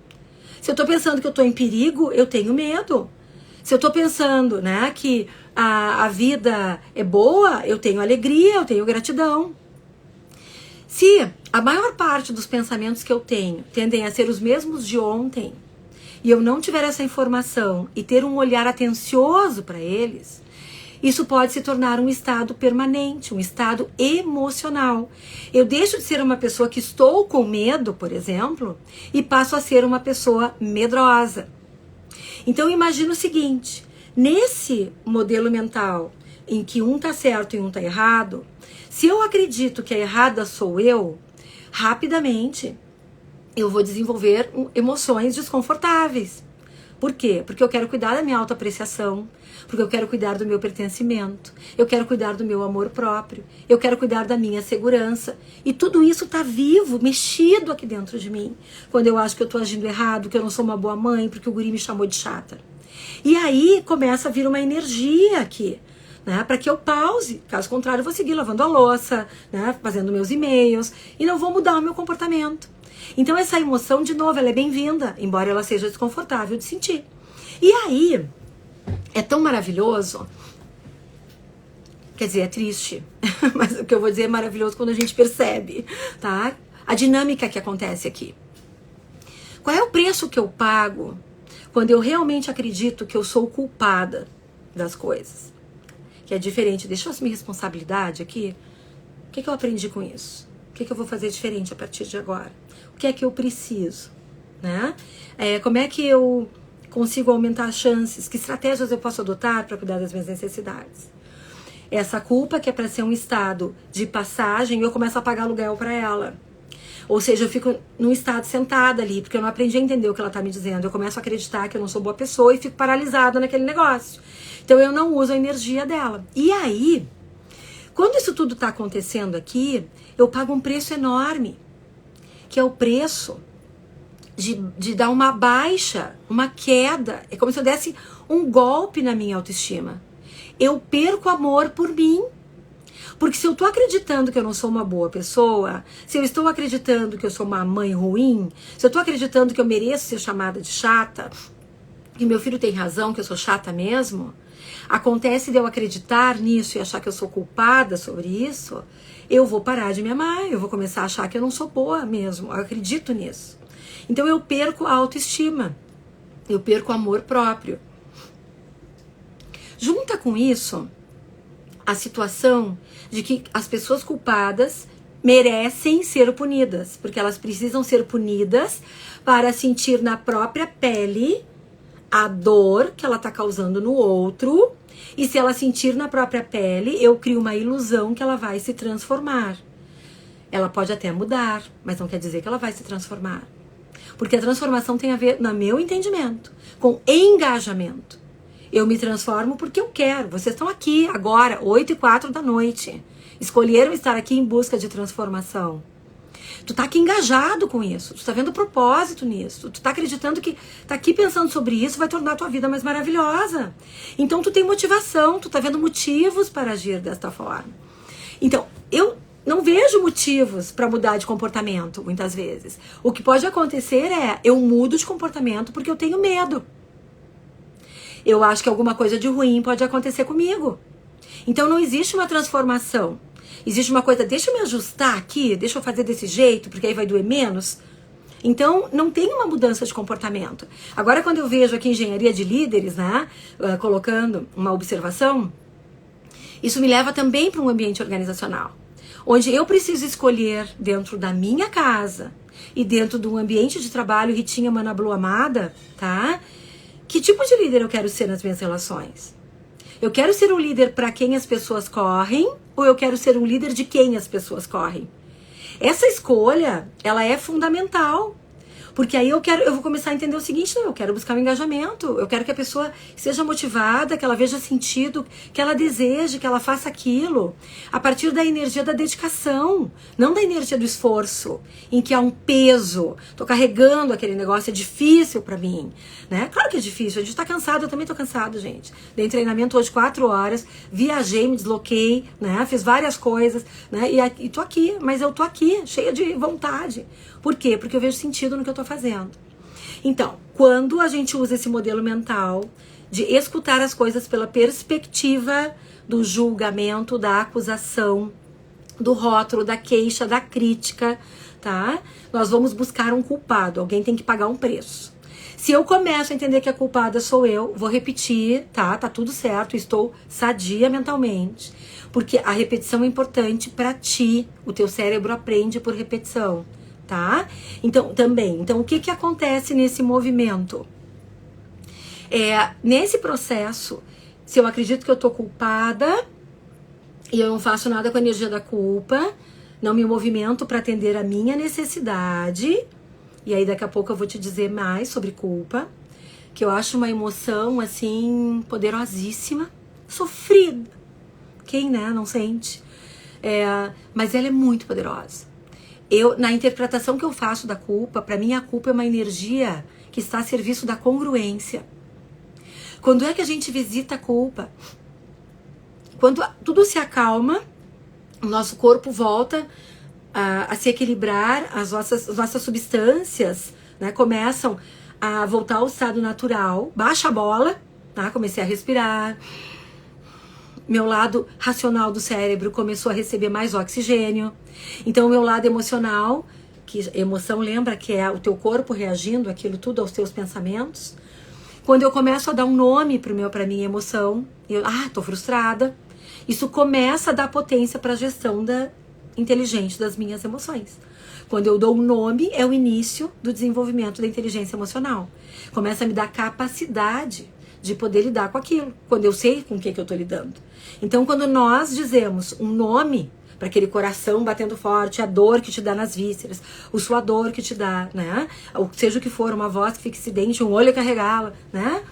Se eu estou pensando que eu estou em perigo, eu tenho medo. Se eu estou pensando, né, que a vida é boa, eu tenho alegria, eu tenho gratidão. Se a maior parte dos pensamentos que eu tenho tendem a ser os mesmos de ontem, e eu não tiver essa informação e ter um olhar atencioso para eles, isso pode se tornar um estado permanente, um estado emocional. Eu deixo de ser uma pessoa que estou com medo, por exemplo, e passo a ser uma pessoa medrosa. Então imagina o seguinte, nesse modelo mental em que um está certo e um está errado, se eu acredito que a errada sou eu, rapidamente eu vou desenvolver emoções desconfortáveis. Por quê? Porque eu quero cuidar da minha autoapreciação, porque eu quero cuidar do meu pertencimento, eu quero cuidar do meu amor próprio, eu quero cuidar da minha segurança. E tudo isso está vivo, mexido aqui dentro de mim. Quando eu acho que eu estou agindo errado, que eu não sou uma boa mãe, porque o guri me chamou de chata. E aí começa a vir uma energia aqui, né, para que eu pause. Caso contrário, eu vou seguir lavando a louça, né, fazendo meus e-mails, e não vou mudar o meu comportamento. Então essa emoção, de novo, ela é bem-vinda, embora ela seja desconfortável de sentir. E aí, é tão maravilhoso, quer dizer, é triste, mas o que eu vou dizer é maravilhoso quando a gente percebe, tá? A dinâmica que acontece aqui. Qual é o preço que eu pago quando eu realmente acredito que eu sou culpada das coisas? Que é diferente, deixa eu assumir responsabilidade aqui. O que eu aprendi com isso? O que eu vou fazer diferente a partir de agora? O que é que eu preciso, né? Como é que eu consigo aumentar as chances? Que estratégias eu posso adotar para cuidar das minhas necessidades? Essa culpa que é para ser um estado de passagem, eu começo a pagar aluguel para ela. Ou seja, eu fico num estado sentada ali, porque eu não aprendi a entender o que ela tá me dizendo. Eu começo a acreditar que eu não sou boa pessoa e fico paralisada naquele negócio. Então eu não uso a energia dela. E aí, quando isso tudo tá acontecendo aqui, eu pago um preço enorme, que é o preço de dar uma baixa, uma queda. É como se eu desse um golpe na minha autoestima. Eu perco amor por mim. Porque se eu tô acreditando que eu não sou uma boa pessoa, se eu estou acreditando que eu sou uma mãe ruim, se eu tô acreditando que eu mereço ser chamada de chata, que meu filho tem razão, que eu sou chata mesmo, acontece de eu acreditar nisso e achar que eu sou culpada sobre isso, eu vou parar de me amar, eu vou começar a achar que eu não sou boa mesmo, eu acredito nisso. Então eu perco a autoestima, eu perco o amor próprio. Junta com isso a situação de que as pessoas culpadas merecem ser punidas, porque elas precisam ser punidas para sentir na própria pele a dor que ela está causando no outro, e se ela sentir na própria pele, eu crio uma ilusão que ela vai se transformar. Ela pode até mudar, mas não quer dizer que ela vai se transformar. Porque a transformação tem a ver, no meu entendimento, com engajamento. Eu me transformo porque eu quero. Vocês estão aqui agora, 8h04 da noite. Escolheram estar aqui em busca de transformação. Tu tá aqui engajado com isso. Tu tá vendo propósito nisso. Tu tá acreditando que tá aqui pensando sobre isso vai tornar a tua vida mais maravilhosa. Então tu tem motivação, tu tá vendo motivos para agir desta forma. Então, eu não vejo motivos para mudar de comportamento, muitas vezes. O que pode acontecer é, eu mudo de comportamento porque eu tenho medo. Eu acho que alguma coisa de ruim pode acontecer comigo. Então não existe uma transformação. Existe uma coisa, deixa eu me ajustar aqui, deixa eu fazer desse jeito, porque aí vai doer menos. Então não tem uma mudança de comportamento. Agora quando eu vejo aqui engenharia de líderes, né, colocando uma observação, isso me leva também para um ambiente organizacional. Onde eu preciso escolher dentro da minha casa e dentro de um ambiente de trabalho, Ritinha Mana Blue amada, tá? Que tipo de líder eu quero ser nas minhas relações? Eu quero ser um líder para quem as pessoas correm ou eu quero ser um líder de quem as pessoas correm? Essa escolha, ela é fundamental. Porque aí eu vou começar a entender o seguinte, não, eu quero buscar um engajamento, eu quero que a pessoa seja motivada, que ela veja sentido, que ela deseje, que ela faça aquilo, a partir da energia da dedicação, não da energia do esforço, em que há um peso, tô carregando aquele negócio, é difícil pra mim, né? Claro que é difícil, a gente tá cansado, eu também tô cansado, gente. Dei treinamento hoje 4 horas, viajei, me desloquei, né? Fiz várias coisas, né? E tô aqui, mas eu tô aqui, cheia de vontade. Por quê? Porque eu vejo sentido no que eu tô fazendo. Então, quando a gente usa esse modelo mental de escutar as coisas pela perspectiva do julgamento, da acusação, do rótulo, da queixa, da crítica, tá? Nós vamos buscar um culpado, alguém tem que pagar um preço. Se eu começo a entender que a culpada sou eu, vou repetir, tá? Tá tudo certo, estou sadia mentalmente. Porque a repetição é importante para ti, o teu cérebro aprende por repetição. Tá? Então, o que acontece nesse movimento? Nesse processo, se eu acredito que eu tô culpada e eu não faço nada com a energia da culpa, não me movimento para atender a minha necessidade, e aí daqui a pouco eu vou te dizer mais sobre culpa, que eu acho uma emoção, assim, poderosíssima, sofrida. Quem, né, não sente? Mas ela é muito poderosa. Na interpretação que eu faço da culpa, para mim a culpa é uma energia que está a serviço da congruência. Quando é que a gente visita a culpa? Quando tudo se acalma, o nosso corpo volta a se equilibrar, as nossas substâncias, né, começam a voltar ao estado natural, baixa a bola, tá? Comecei a respirar, meu lado racional do cérebro começou a receber mais oxigênio. Então, o meu lado emocional, que emoção lembra que é o teu corpo reagindo aquilo tudo aos teus pensamentos. Quando eu começo a dar um nome pra minha emoção, tô frustrada. Isso começa a dar potência para a gestão inteligente das minhas emoções. Quando eu dou um nome, é o início do desenvolvimento da inteligência emocional. Começa a me dar capacidade de poder lidar com aquilo, quando eu sei com o que eu tô lidando. Então, quando nós dizemos um nome para aquele coração batendo forte, a dor que te dá nas vísceras, o suador que te dá, né? Ou seja o que for, uma voz que fica acidente, um olho que arregala, né?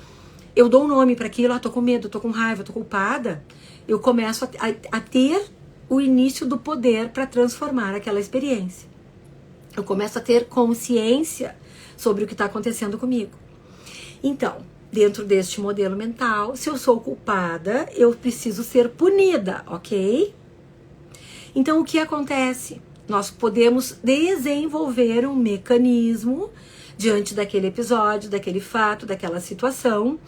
Eu dou um nome para aquilo, tô com medo, tô com raiva, tô culpada. Eu começo a ter o início do poder para transformar aquela experiência. Eu começo a ter consciência sobre o que está acontecendo comigo. Então, dentro deste modelo mental, se eu sou culpada, eu preciso ser punida, ok? Então, o que acontece? Nós podemos desenvolver um mecanismo diante daquele episódio, daquele fato, daquela situação,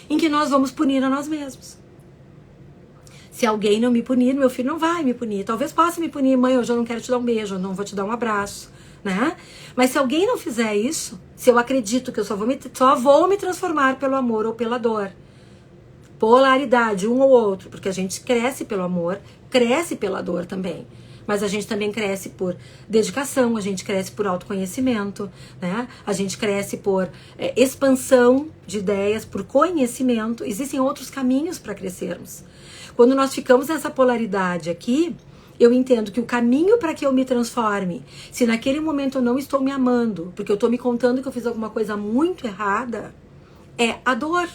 em que nós vamos punir a nós mesmos. Se alguém não me punir, meu filho não vai me punir. Talvez possa me punir, mãe, hoje eu não quero te dar um beijo, eu não vou te dar um abraço, né? Mas se alguém não fizer isso, se eu acredito que eu só vou me transformar pelo amor ou pela dor, polaridade, um ou outro, porque a gente cresce pelo amor, cresce pela dor também. Mas a gente também cresce por dedicação, a gente cresce por autoconhecimento, né? A gente cresce por expansão de ideias, por conhecimento. Existem outros caminhos para crescermos. Quando nós ficamos nessa polaridade aqui, eu entendo que o caminho para que eu me transforme, se naquele momento eu não estou me amando, porque eu estou me contando que eu fiz alguma coisa muito errada, é a dor.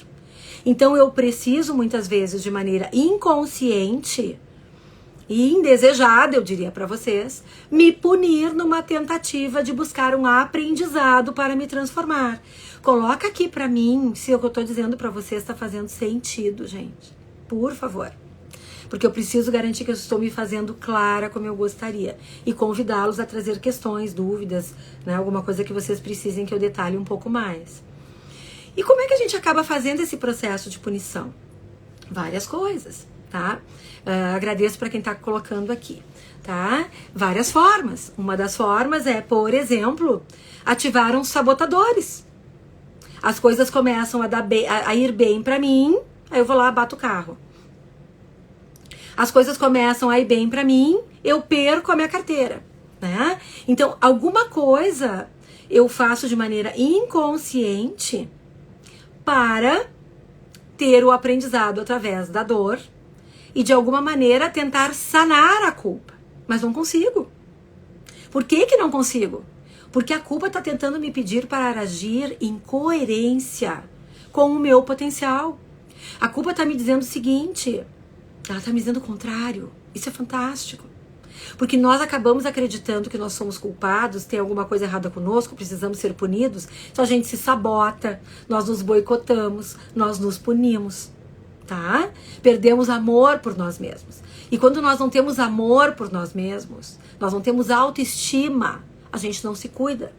Então eu preciso, muitas vezes, de maneira inconsciente e indesejada, eu diria para vocês, me punir numa tentativa de buscar um aprendizado para me transformar. Coloca aqui para mim se o que eu estou dizendo para vocês está fazendo sentido, gente. Por favor. Porque eu preciso garantir que eu estou me fazendo clara como eu gostaria. E convidá-los a trazer questões, dúvidas, né? Alguma coisa que vocês precisem que eu detalhe um pouco mais. E como é que a gente acaba fazendo esse processo de punição? Várias coisas, tá? Agradeço para quem está colocando aqui, tá? Várias formas. Uma das formas é, por exemplo, ativar uns sabotadores. As coisas começam a ir bem para mim, aí eu vou lá, bato o carro. As coisas começam a ir bem para mim, eu perco a minha carteira, né? Então, alguma coisa eu faço de maneira inconsciente para ter o aprendizado através da dor e, de alguma maneira, tentar sanar a culpa. Mas não consigo. Por que que não consigo? Porque a culpa está tentando me pedir para agir em coerência com o meu potencial. A culpa está me dizendo o seguinte, ela está me dizendo o contrário. Isso é fantástico. Porque nós acabamos acreditando que nós somos culpados, tem alguma coisa errada conosco, precisamos ser punidos. Então a gente se sabota, nós nos boicotamos, nós nos punimos, tá? Perdemos amor por nós mesmos. E quando nós não temos amor por nós mesmos, nós não temos autoestima, a gente não se cuida.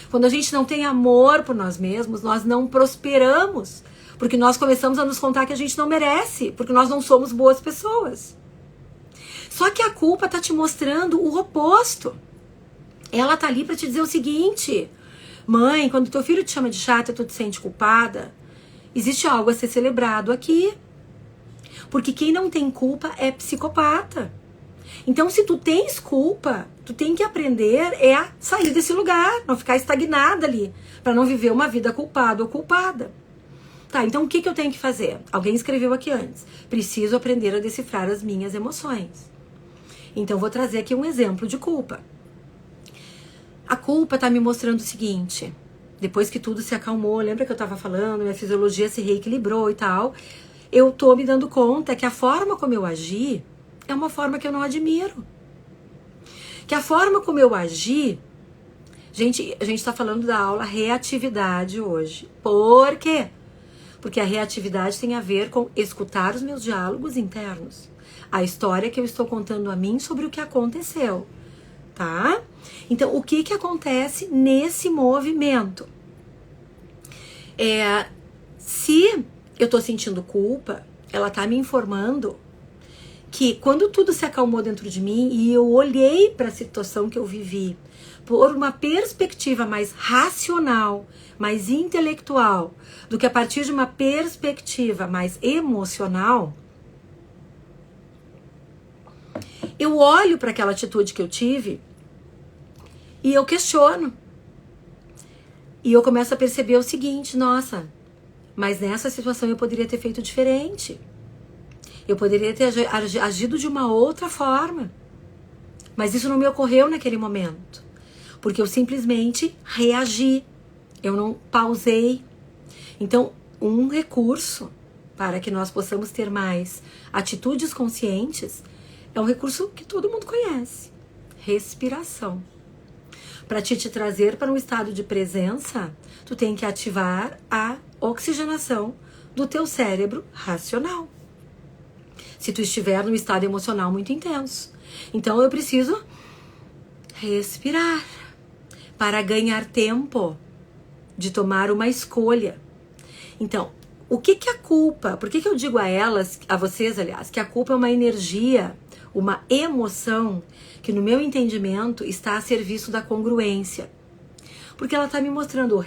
Quando a gente não tem amor por nós mesmos, nós não prosperamos. Porque nós começamos a nos contar que a gente não merece, porque nós não somos boas pessoas. Só que a culpa tá te mostrando o oposto. Ela tá ali para te dizer o seguinte: mãe, quando teu filho te chama de chata, tu te sente culpada, existe algo a ser celebrado aqui. Porque quem não tem culpa é psicopata. Então, se tu tens culpa, tu tem que aprender a sair desse lugar, não ficar estagnada ali, para não viver uma vida culpada ou culpada. Tá, então o que eu tenho que fazer? Alguém escreveu aqui antes. Preciso aprender a decifrar as minhas emoções. Então, vou trazer aqui um exemplo de culpa. A culpa tá me mostrando o seguinte. Depois que tudo se acalmou, lembra que eu tava falando, minha fisiologia se reequilibrou e tal. Eu tô me dando conta que a forma como eu agi é uma forma que eu não admiro. Que a forma como eu agi... Gente, a gente tá falando da aula reatividade hoje. Por quê? Porque a reatividade tem a ver com escutar os meus diálogos internos. A história que eu estou contando a mim sobre o que aconteceu, tá? Então, o que que acontece nesse movimento? Se eu tô sentindo culpa, ela tá me informando que quando tudo se acalmou dentro de mim e eu olhei para a situação que eu vivi por uma perspectiva mais racional, mais intelectual, do que a partir de uma perspectiva mais emocional, eu olho para aquela atitude que eu tive E eu questiono. E eu começo a perceber o seguinte, nossa, mas nessa situação eu poderia ter feito diferente. Eu poderia ter agido de uma outra forma. Mas isso não me ocorreu naquele momento. Porque eu simplesmente reagi. Eu não pausei. Então, um recurso para que nós possamos ter mais atitudes conscientes é um recurso que todo mundo conhece. Respiração. Para te trazer para um estado de presença, tu tem que ativar a oxigenação do teu cérebro racional. Se tu estiver num estado emocional muito intenso. Então eu preciso respirar para ganhar tempo de tomar uma escolha. Então, o que é a culpa? Por que eu digo a vocês, aliás, que a culpa é uma energia, uma emoção que no meu entendimento está a serviço da congruência. Porque ela está me mostrando,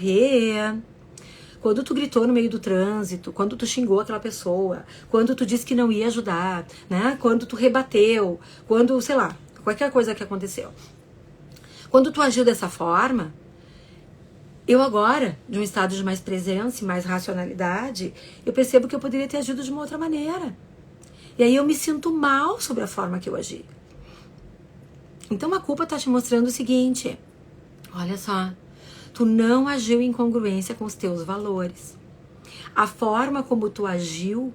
quando tu gritou no meio do trânsito, quando tu xingou aquela pessoa, quando tu disse que não ia ajudar, né? Quando tu rebateu, quando, sei lá, qualquer coisa que aconteceu. Quando tu agiu dessa forma, eu agora, de um estado de mais presença e mais racionalidade, eu percebo que eu poderia ter agido de uma outra maneira. E aí eu me sinto mal sobre a forma que eu agi. Então a culpa está te mostrando o seguinte, olha só, tu não agiu em congruência com os teus valores. A forma como tu agiu,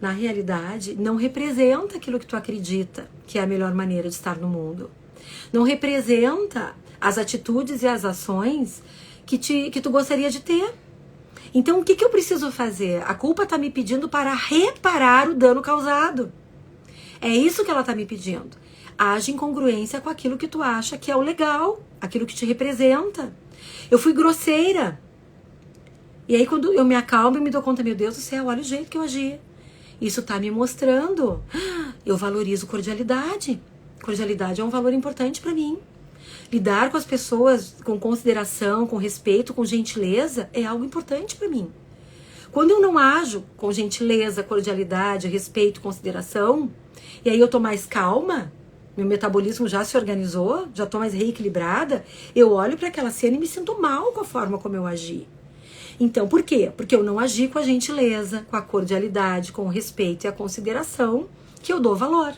na realidade, não representa aquilo que tu acredita que é a melhor maneira de estar no mundo. Não representa as atitudes e as ações que tu gostaria de ter. Então, o que eu preciso fazer? A culpa está me pedindo para reparar o dano causado. É isso que ela está me pedindo. Age em congruência com aquilo que tu acha que é o legal, aquilo que te representa. Eu fui grosseira. E aí, quando eu me acalmo e me dou conta, meu Deus do céu, olha o jeito que eu agi. Isso está me mostrando. Eu valorizo cordialidade. Cordialidade é um valor importante para mim. Lidar com as pessoas com consideração, com respeito, com gentileza é algo importante para mim. Quando eu não ajo com gentileza, cordialidade, respeito, consideração, e aí eu tô mais calma, meu metabolismo já se organizou, já tô mais reequilibrada, eu olho para aquela cena e me sinto mal com a forma como eu agi. Então, por quê? Porque eu não agi com a gentileza, com a cordialidade, com o respeito e a consideração que eu dou valor.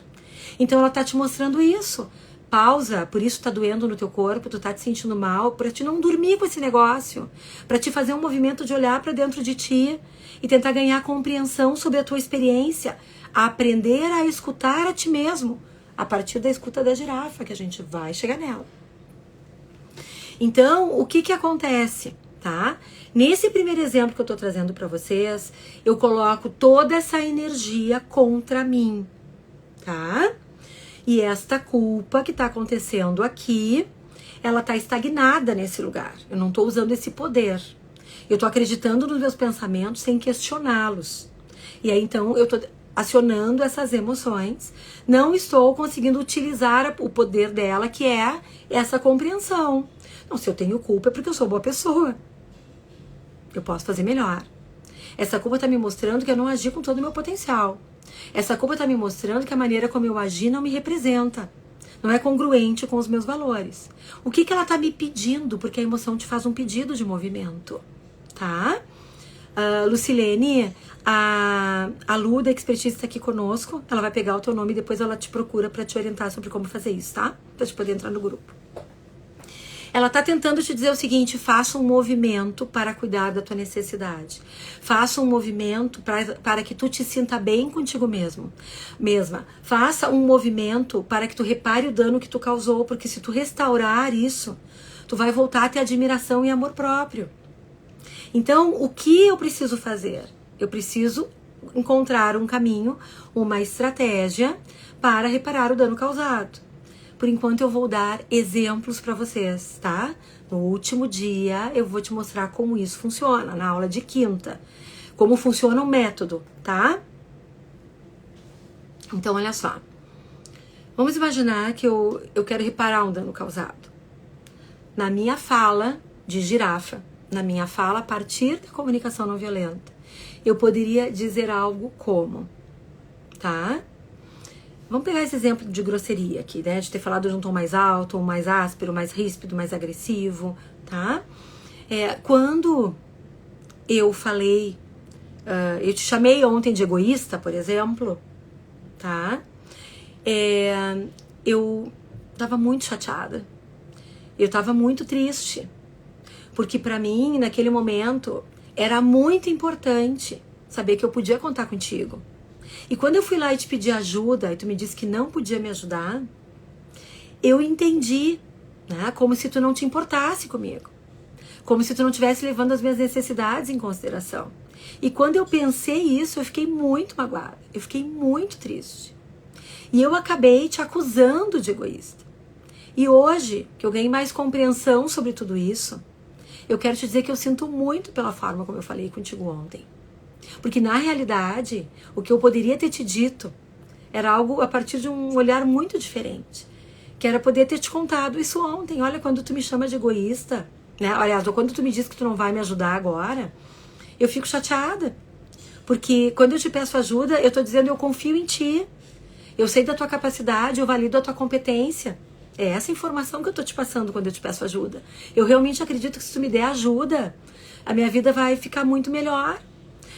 Então ela tá te mostrando isso. Pausa, por isso tá doendo no teu corpo, tu tá te sentindo mal, pra te não dormir com esse negócio, pra te fazer um movimento de olhar pra dentro de ti e tentar ganhar compreensão sobre a tua experiência, a aprender a escutar a ti mesmo, a partir da escuta da girafa, que a gente vai chegar nela. Então, o que acontece, tá? Nesse primeiro exemplo que eu tô trazendo pra vocês, eu coloco toda essa energia contra mim, tá? E esta culpa que está acontecendo aqui, ela está estagnada nesse lugar. Eu não estou usando esse poder. Eu estou acreditando nos meus pensamentos sem questioná-los. E aí, então, eu estou acionando essas emoções. Não estou conseguindo utilizar o poder dela, que é essa compreensão. Não, se eu tenho culpa é porque eu sou boa pessoa. Eu posso fazer melhor. Essa culpa está me mostrando que eu não agi com todo o meu potencial. Essa culpa está me mostrando que a maneira como eu agi não me representa. Não é congruente com os meus valores. O que ela está me pedindo? Porque a emoção te faz um pedido de movimento. Tá? Lucilene, a Lu da Expertise está aqui conosco. Ela vai pegar o teu nome e depois ela te procura para te orientar sobre como fazer isso, tá? Para te poder entrar no grupo. Ela está tentando te dizer o seguinte, faça um movimento para cuidar da tua necessidade. Faça um movimento para que tu te sinta bem contigo mesma. Faça um movimento para que tu repare o dano que tu causou, porque se tu restaurar isso, tu vai voltar a ter admiração e amor próprio. Então, o que eu preciso fazer? Eu preciso encontrar um caminho, uma estratégia para reparar o dano causado. Por enquanto eu vou dar exemplos para vocês, tá? No último dia eu vou te mostrar como isso funciona, na aula de quinta. Como funciona o método, tá? Então, olha só. Vamos imaginar que eu quero reparar um dano causado. Na minha fala de girafa, na minha fala a partir da comunicação não violenta, eu poderia dizer algo como, tá? Vamos pegar esse exemplo de grosseria aqui, né? De ter falado de um tom mais alto, ou mais áspero, mais ríspido, mais agressivo, tá? Quando eu falei, eu te chamei ontem de egoísta, por exemplo, tá? Eu tava muito chateada. Eu tava muito triste. Porque pra mim, naquele momento, era muito importante saber que eu podia contar contigo. E quando eu fui lá e te pedi ajuda, e tu me disse que não podia me ajudar, eu entendi, né? Como se tu não te importasse comigo. Como se tu não estivesse levando as minhas necessidades em consideração. E quando eu pensei isso, eu fiquei muito magoada. Eu fiquei muito triste. E eu acabei te acusando de egoísta. E hoje, que eu ganhei mais compreensão sobre tudo isso, eu quero te dizer que eu sinto muito pela forma como eu falei contigo ontem. Porque na realidade, o que eu poderia ter te dito era algo a partir de um olhar muito diferente. Que era poder ter te contado isso ontem. Olha, quando tu me chama de egoísta, né? Aliás, quando tu me diz que tu não vai me ajudar agora, eu fico chateada. Porque quando eu te peço ajuda, eu tô dizendo eu confio em ti. Eu sei da tua capacidade, eu valido a tua competência. É essa informação que eu tô te passando quando eu te peço ajuda. Eu realmente acredito que se tu me der ajuda, a minha vida vai ficar muito melhor.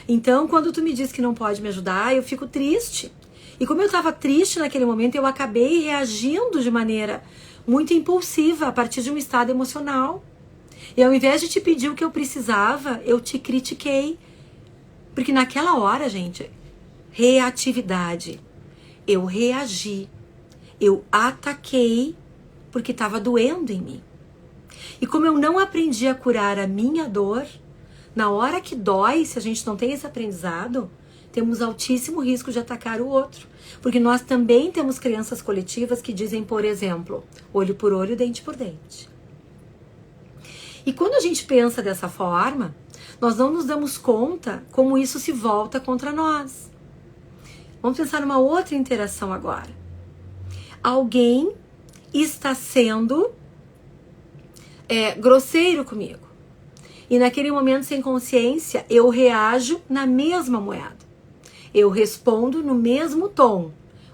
Então, quando tu me diz que não pode me ajudar, eu fico triste. E como eu estava triste naquele momento, eu acabei reagindo de maneira muito impulsiva, a partir de um estado emocional. E ao invés de te pedir o que eu precisava, eu te critiquei. Porque naquela hora, gente, reatividade. Eu reagi. Eu ataquei porque estava doendo em mim. E como eu não aprendi a curar a minha dor, na hora que dói, se a gente não tem esse aprendizado, temos altíssimo risco de atacar o outro. Porque nós também temos crenças coletivas que dizem, por exemplo, olho por olho, dente por dente. E quando a gente pensa dessa forma, nós não nos damos conta como isso se volta contra nós. Vamos pensar numa outra interação agora. Alguém está sendo grosseiro comigo. E naquele momento, sem consciência, eu reajo na mesma moeda. Eu respondo no mesmo tom.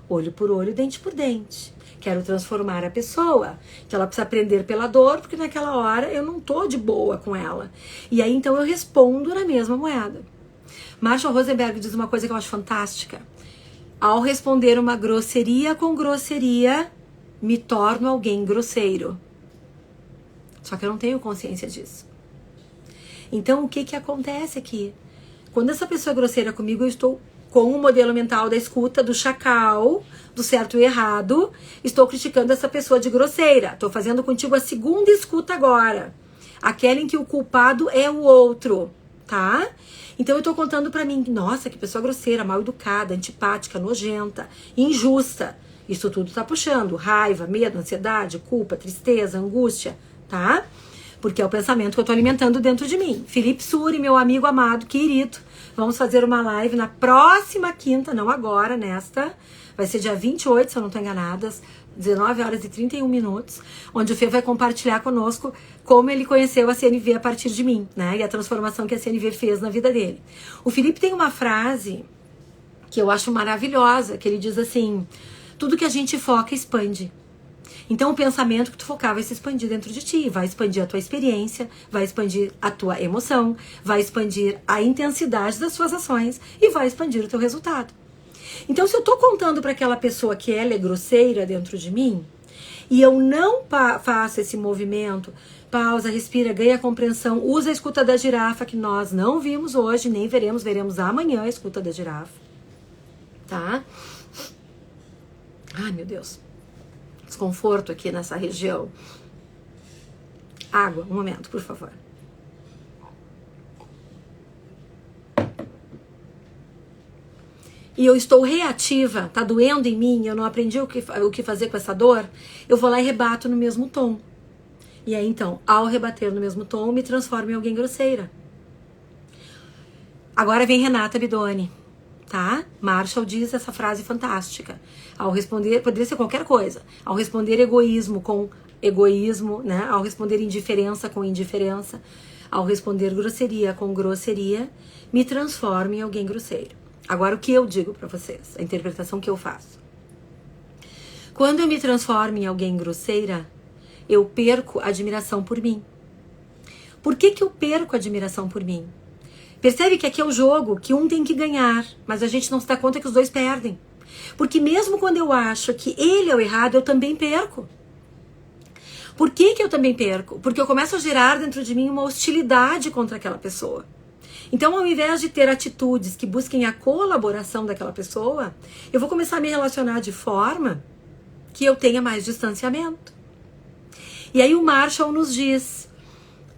Olho por olho, dente por dente. Quero transformar a pessoa. Então ela precisa aprender pela dor, porque naquela hora eu não tô de boa com ela. E aí então eu respondo na mesma moeda. Marshall Rosenberg diz uma coisa que eu acho fantástica. Ao responder uma grosseria com grosseria, me torno alguém grosseiro. Só que eu não tenho consciência disso. Então, o que acontece aqui? Quando essa pessoa é grosseira comigo, eu estou com o modelo mental da escuta, do chacal, do certo e errado. Estou criticando essa pessoa de grosseira. Estou fazendo contigo a segunda escuta agora. Aquela em que o culpado é o outro, tá? Então, eu estou contando pra mim, nossa, que pessoa grosseira, mal educada, antipática, nojenta, injusta. Isso tudo tá puxando raiva, medo, ansiedade, culpa, tristeza, angústia, tá? Porque é o pensamento que eu tô alimentando dentro de mim. Felipe Suri, meu amigo amado, querido, vamos fazer uma live na próxima quinta, não agora, nesta. Vai ser dia 28, se eu não tô enganada, 19 horas e 31 minutos, onde o Fê vai compartilhar conosco como ele conheceu a CNV a partir de mim, né? E a transformação que a CNV fez na vida dele. O Felipe tem uma frase que eu acho maravilhosa, que ele diz assim, tudo que a gente foca expande. Então o pensamento que tu focar vai se expandir dentro de ti, vai expandir a tua experiência, vai expandir a tua emoção, vai expandir a intensidade das suas ações e vai expandir o teu resultado. Então se eu tô contando para aquela pessoa que ela é grosseira dentro de mim, e eu não faço esse movimento, pausa, respira, ganha compreensão, usa a escuta da girafa, que nós não vimos hoje, nem veremos amanhã a escuta da girafa, tá? Ai, meu Deus. Desconforto aqui nessa região. Água, um momento, por favor. E eu estou reativa, tá doendo em mim, eu não aprendi o que fazer com essa dor, eu vou lá e rebato no mesmo tom. E aí então, ao rebater no mesmo tom, me transformo em alguém grosseira. Agora vem Renata Bidoni, tá? Marshall diz essa frase fantástica. Ao responder, poderia ser qualquer coisa. Ao responder egoísmo com egoísmo, né? Ao responder indiferença com indiferença, ao responder grosseria com grosseria, me transformo em alguém grosseiro. Agora, o que eu digo pra vocês? A interpretação que eu faço. Quando eu me transformo em alguém grosseira, eu perco a admiração por mim. Por que eu perco a admiração por mim? Percebe que aqui é o jogo, que um tem que ganhar, mas a gente não se dá conta que os dois perdem. Porque mesmo quando eu acho que ele é o errado, eu também perco. Por que eu também perco? Porque eu começo a gerar dentro de mim uma hostilidade contra aquela pessoa. Então, ao invés de ter atitudes que busquem a colaboração daquela pessoa, eu vou começar a me relacionar de forma que eu tenha mais distanciamento. E aí o Marshall nos diz: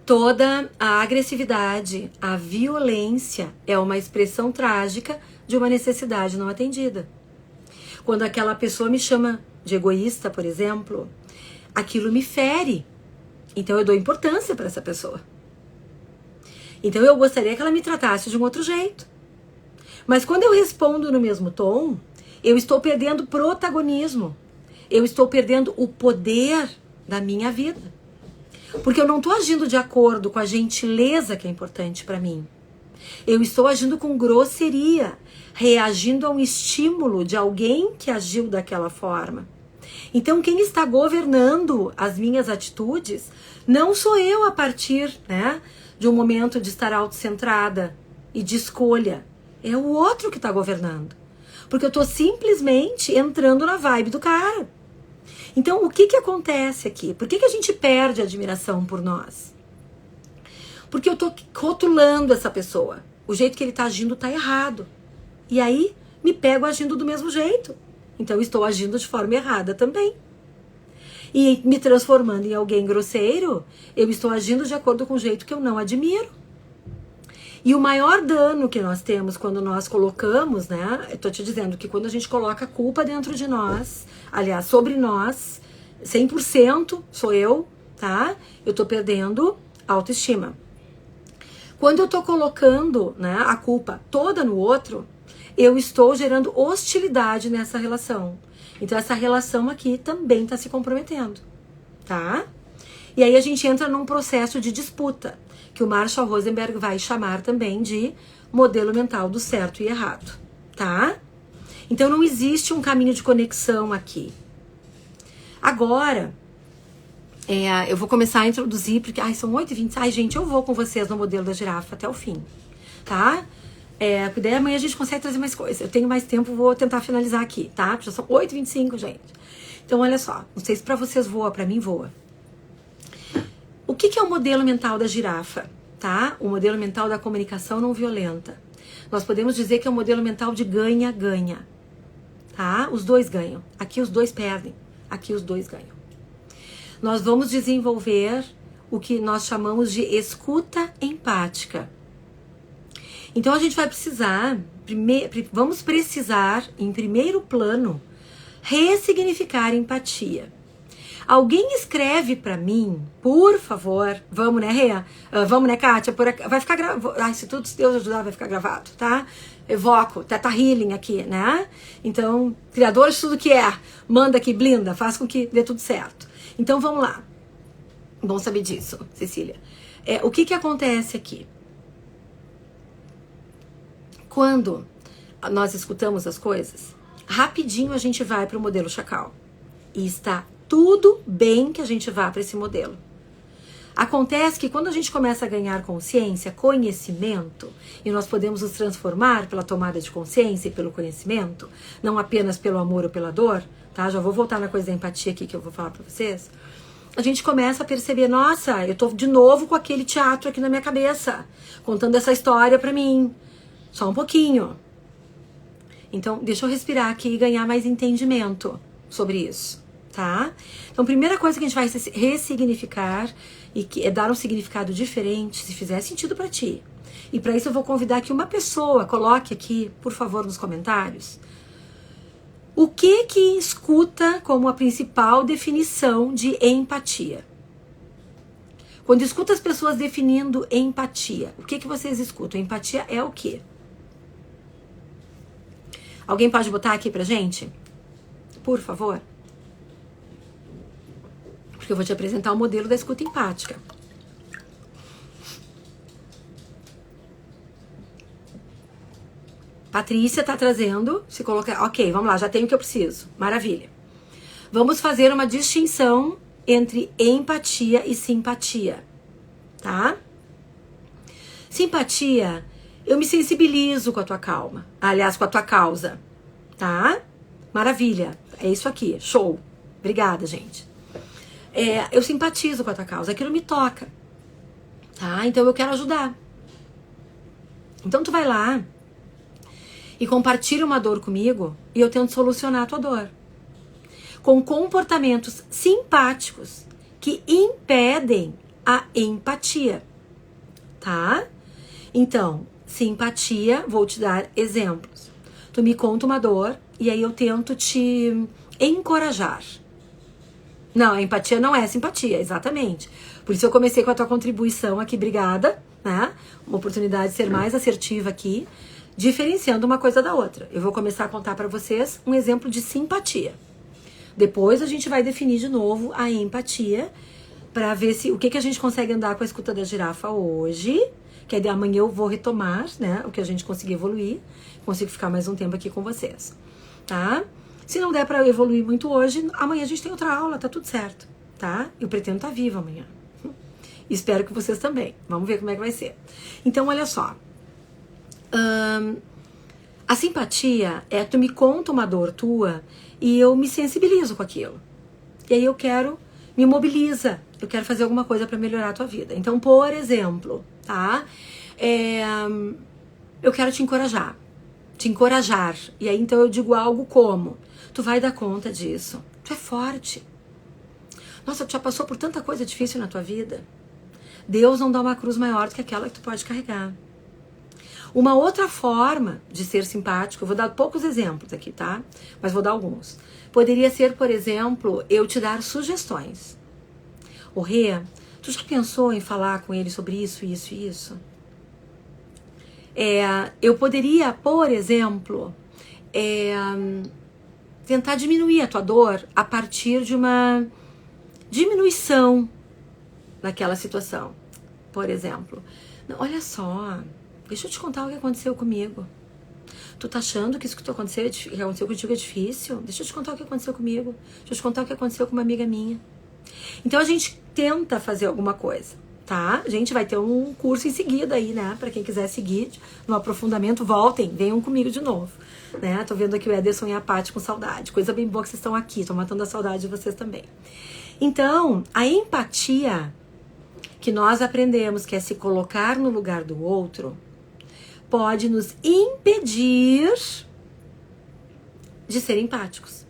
toda a agressividade, a violência é uma expressão trágica de uma necessidade não atendida. Quando aquela pessoa me chama de egoísta, por exemplo, aquilo me fere. Então eu dou importância para essa pessoa. Então eu gostaria que ela me tratasse de um outro jeito. Mas quando eu respondo no mesmo tom, eu estou perdendo protagonismo. Eu estou perdendo o poder da minha vida. Porque eu não estou agindo de acordo com a gentileza que é importante para mim. Eu estou agindo com grosseria, reagindo a um estímulo de alguém que agiu daquela forma. Então, quem está governando as minhas atitudes não sou eu a partir, de um momento de estar autocentrada e de escolha. É o outro que está governando. Porque eu estou simplesmente entrando na vibe do cara. Então, o que acontece aqui? Por que a gente perde a admiração por nós? Porque eu estou rotulando essa pessoa. O jeito que ele está agindo está errado. E aí, me pego agindo do mesmo jeito. Então, eu estou agindo de forma errada também. E me transformando em alguém grosseiro, eu estou agindo de acordo com o jeito que eu não admiro. E o maior dano que nós temos quando nós colocamos, eu tô te dizendo que quando a gente coloca a culpa dentro de nós, aliás, sobre nós, 100% sou eu, tá? Eu tô perdendo autoestima. Quando eu tô colocando, a culpa toda no outro, eu estou gerando hostilidade nessa relação. Então essa relação aqui também tá se comprometendo, tá? E aí a gente entra num processo de disputa, que o Marshall Rosenberg vai chamar também de modelo mental do certo e errado, tá? Então não existe um caminho de conexão aqui. Agora, eu vou começar a introduzir, porque são 8h20, gente, eu vou com vocês no modelo da girafa até o fim, tá? Daí amanhã a gente consegue trazer mais coisas. Eu tenho mais tempo, vou tentar finalizar aqui, tá? Já são 8h25, gente. Então, olha só, não sei se pra vocês voa, pra mim voa. O que é o modelo mental da girafa, tá? O modelo mental da comunicação não violenta. Nós podemos dizer que é um modelo mental de ganha-ganha, tá? Os dois ganham. Aqui os dois perdem. Aqui os dois ganham. Nós vamos desenvolver o que nós chamamos de escuta empática. Então a gente vai precisar, vamos precisar, em primeiro plano, ressignificar empatia. Alguém escreve pra mim, por favor, vamos, né, Rê? Vamos, né, Kátia? Vai ficar gravado. Se tudo, se Deus ajudar, vai ficar gravado, tá? Evoco, Teta Healing aqui, né? Então, criador de tudo que é, manda aqui, blinda, faz com que dê tudo certo. Então, vamos lá. Bom saber disso, Cecília. O que acontece aqui? Quando nós escutamos as coisas, rapidinho a gente vai para o modelo chacal. E está tudo bem que a gente vá para esse modelo. Acontece que quando a gente começa a ganhar consciência, conhecimento, e nós podemos nos transformar pela tomada de consciência e pelo conhecimento, não apenas pelo amor ou pela dor, tá? Já vou voltar na coisa da empatia aqui que eu vou falar para vocês. A gente começa a perceber, nossa, eu tô de novo com aquele teatro aqui na minha cabeça, contando essa história para mim. Só um pouquinho. Então, deixa eu respirar aqui e ganhar mais entendimento sobre isso, tá? Então, primeira coisa que a gente vai ressignificar e que é dar um significado diferente, se fizer sentido pra ti. E para isso eu vou convidar que uma pessoa coloque aqui, por favor, nos comentários, o que escuta como a principal definição de empatia. Quando escuta as pessoas definindo empatia, o que vocês escutam? Empatia é o quê? Alguém pode botar aqui pra gente? Por favor. Porque eu vou te apresentar o modelo da escuta empática. Patrícia tá trazendo, se colocar, ok, vamos lá, já tenho o que eu preciso. Maravilha. Vamos fazer uma distinção entre empatia e simpatia, tá? Simpatia, eu me sensibilizo com a tua calma. Aliás, com a tua causa, tá? Maravilha, é isso aqui, show. Obrigada, gente. Eu simpatizo com a tua causa, aquilo me toca, tá? Então eu quero ajudar. Então tu vai lá e compartilha uma dor comigo e eu tento solucionar a tua dor. Com comportamentos simpáticos que impedem a empatia, tá? Então, simpatia, vou te dar exemplos. Tu me conta uma dor e aí eu tento te encorajar. Não, a empatia não é simpatia, exatamente. Por isso eu comecei com a tua contribuição aqui, obrigada, né? Uma oportunidade de ser mais assertiva aqui, diferenciando uma coisa da outra. Eu vou começar a contar para vocês um exemplo de simpatia. Depois a gente vai definir de novo a empatia para ver o que a gente consegue andar com a escuta da girafa hoje, que aí amanhã eu vou retomar, né, o que a gente conseguir evoluir, consigo ficar mais um tempo aqui com vocês, tá? Se não der para evoluir muito hoje, amanhã a gente tem outra aula, tá tudo certo, tá? Eu pretendo estar viva amanhã. Espero que vocês também. Vamos ver como é que vai ser. Então, olha só. A simpatia é tu me conta uma dor tua e eu me sensibilizo com aquilo. E aí eu quero, me mobiliza. Eu quero fazer alguma coisa para melhorar a tua vida. Então, por exemplo, tá? Eu quero te encorajar. Te encorajar. E aí, então, eu digo algo como: tu vai dar conta disso. Tu é forte. Nossa, tu já passou por tanta coisa difícil na tua vida. Deus não dá uma cruz maior do que aquela que tu pode carregar. Uma outra forma de ser simpático, eu vou dar poucos exemplos aqui, tá? Mas vou dar alguns. Poderia ser, por exemplo, eu te dar sugestões. Ô Rê, tu já pensou em falar com ele sobre isso, isso e isso? Eu poderia, por exemplo, tentar diminuir a tua dor a partir de uma diminuição naquela situação. Por exemplo, olha só, deixa eu te contar o que aconteceu comigo. Tu tá achando que isso que aconteceu contigo é difícil? Deixa eu te contar o que aconteceu comigo. Deixa eu te contar o que aconteceu com uma amiga minha. Então a gente tenta fazer alguma coisa, tá? A gente vai ter um curso em seguida aí, né? Pra quem quiser seguir no aprofundamento, voltem, venham comigo de novo, né? Tô vendo aqui o Ederson e a Paty com saudade. Coisa bem boa que vocês estão aqui, tô matando a saudade de vocês também. Então, a empatia que nós aprendemos, que é se colocar no lugar do outro, pode nos impedir de ser empáticos.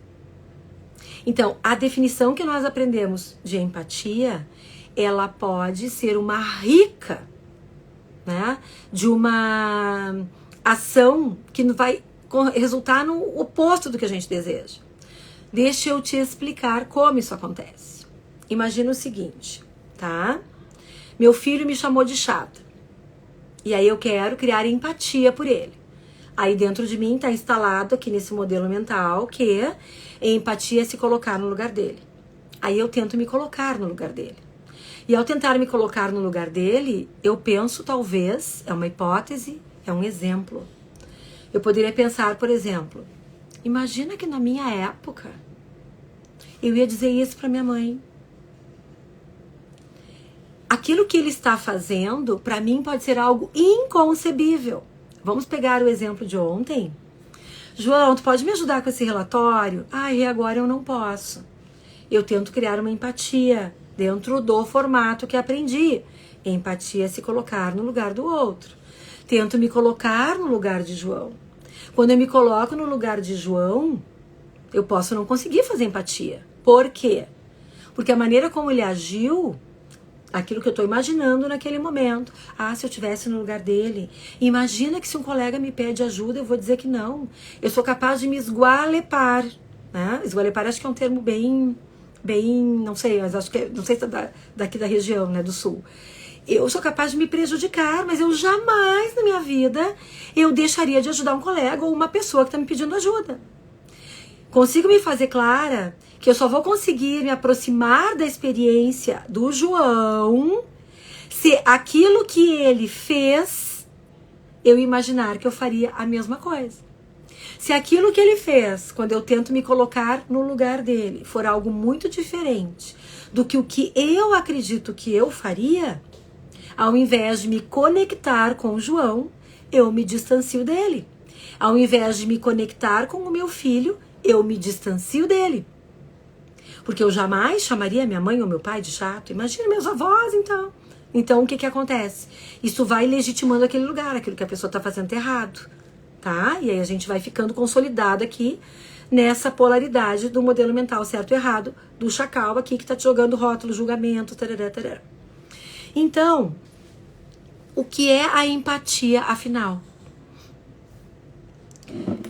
Então, a definição que nós aprendemos de empatia, ela pode ser uma rica, né, de uma ação que vai resultar no oposto do que a gente deseja. Deixa eu te explicar como isso acontece. Imagina o seguinte, tá? Meu filho me chamou de chata. E aí eu quero criar empatia por ele. Aí dentro de mim está instalado aqui nesse modelo mental que empatia é se colocar no lugar dele. Aí eu tento me colocar no lugar dele. E ao tentar me colocar no lugar dele, eu penso, talvez, é uma hipótese, é um exemplo. Eu poderia pensar, por exemplo, imagina que na minha época eu ia dizer isso para minha mãe. Aquilo que ele está fazendo, para mim, pode ser algo inconcebível. Vamos pegar o exemplo de ontem. João, tu pode me ajudar com esse relatório? E agora eu não posso. Eu tento criar uma empatia dentro do formato que aprendi. Empatia é se colocar no lugar do outro. Tento me colocar no lugar de João. Quando eu me coloco no lugar de João, eu posso não conseguir fazer empatia. Por quê? Porque a maneira como ele agiu, aquilo que eu estou imaginando naquele momento. Se eu estivesse no lugar dele. Imagina que se um colega me pede ajuda, eu vou dizer que não. Eu sou capaz de me esgualepar. Né? Esgualepar acho que é um termo bem, não sei, mas acho que não sei se é daqui da região, né, do sul. Eu sou capaz de me prejudicar, mas eu jamais na minha vida eu deixaria de ajudar um colega ou uma pessoa que está me pedindo ajuda. Consigo me fazer clara que eu só vou conseguir me aproximar da experiência do João se aquilo que ele fez, eu imaginar que eu faria a mesma coisa. Se aquilo que ele fez, quando eu tento me colocar no lugar dele, for algo muito diferente do que o que eu acredito que eu faria, ao invés de me conectar com o João, eu me distancio dele. Ao invés de me conectar com o meu filho, eu me distancio dele. Porque eu jamais chamaria minha mãe ou meu pai de chato. Imagina meus avós, então. Então, o que que acontece? Isso vai legitimando aquele lugar, aquilo que a pessoa está fazendo errado. Tá? E aí a gente vai ficando consolidado aqui nessa polaridade do modelo mental certo e errado, do chacal aqui que tá te jogando rótulo, julgamento, tarará, tarará. Então, o que é a empatia, afinal?